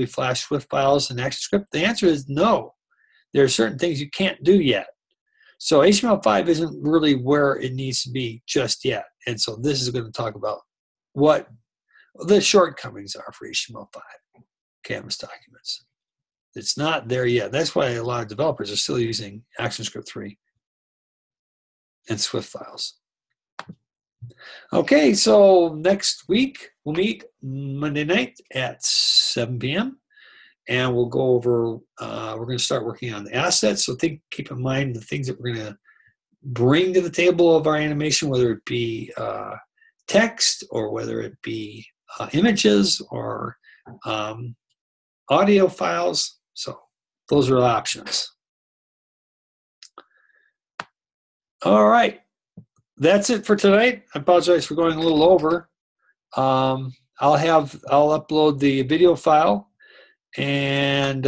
Flash Swift files and ActionScript. The answer is no. There are certain things you can't do yet. So HTML5 isn't really where it needs to be just yet. And so this is going to talk about what the shortcomings are for HTML5 canvas documents. It's not there yet. That's why a lot of developers are still using ActionScript 3 and Swift files. Okay, so next week we'll meet Monday night at 7 p.m. and we'll go over, we're going to start working on the assets. So keep in mind the things that we're going to bring to the table of our animation, whether it be text or whether it be images or audio files. So those are the options. All right. That's it for tonight. I apologize for going a little over. I'll upload the video file, and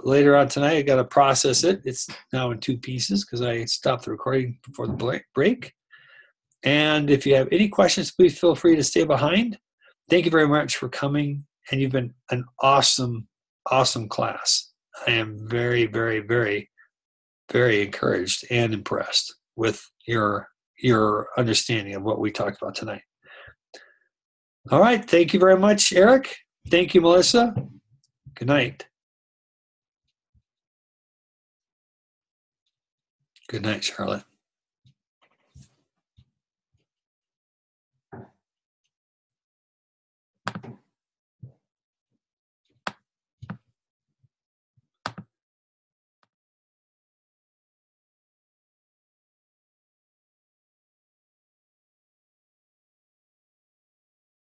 later on tonight I got to process it. It's now in 2 pieces because I stopped the recording before the break. And if you have any questions, please feel free to stay behind. Thank you very much for coming, and you've been an awesome, awesome class. I am very, very, very, very encouraged and impressed with your understanding of what we talked about tonight. All right. Thank you very much, Eric. Thank you, Melissa. Good night. Good night, Charlotte.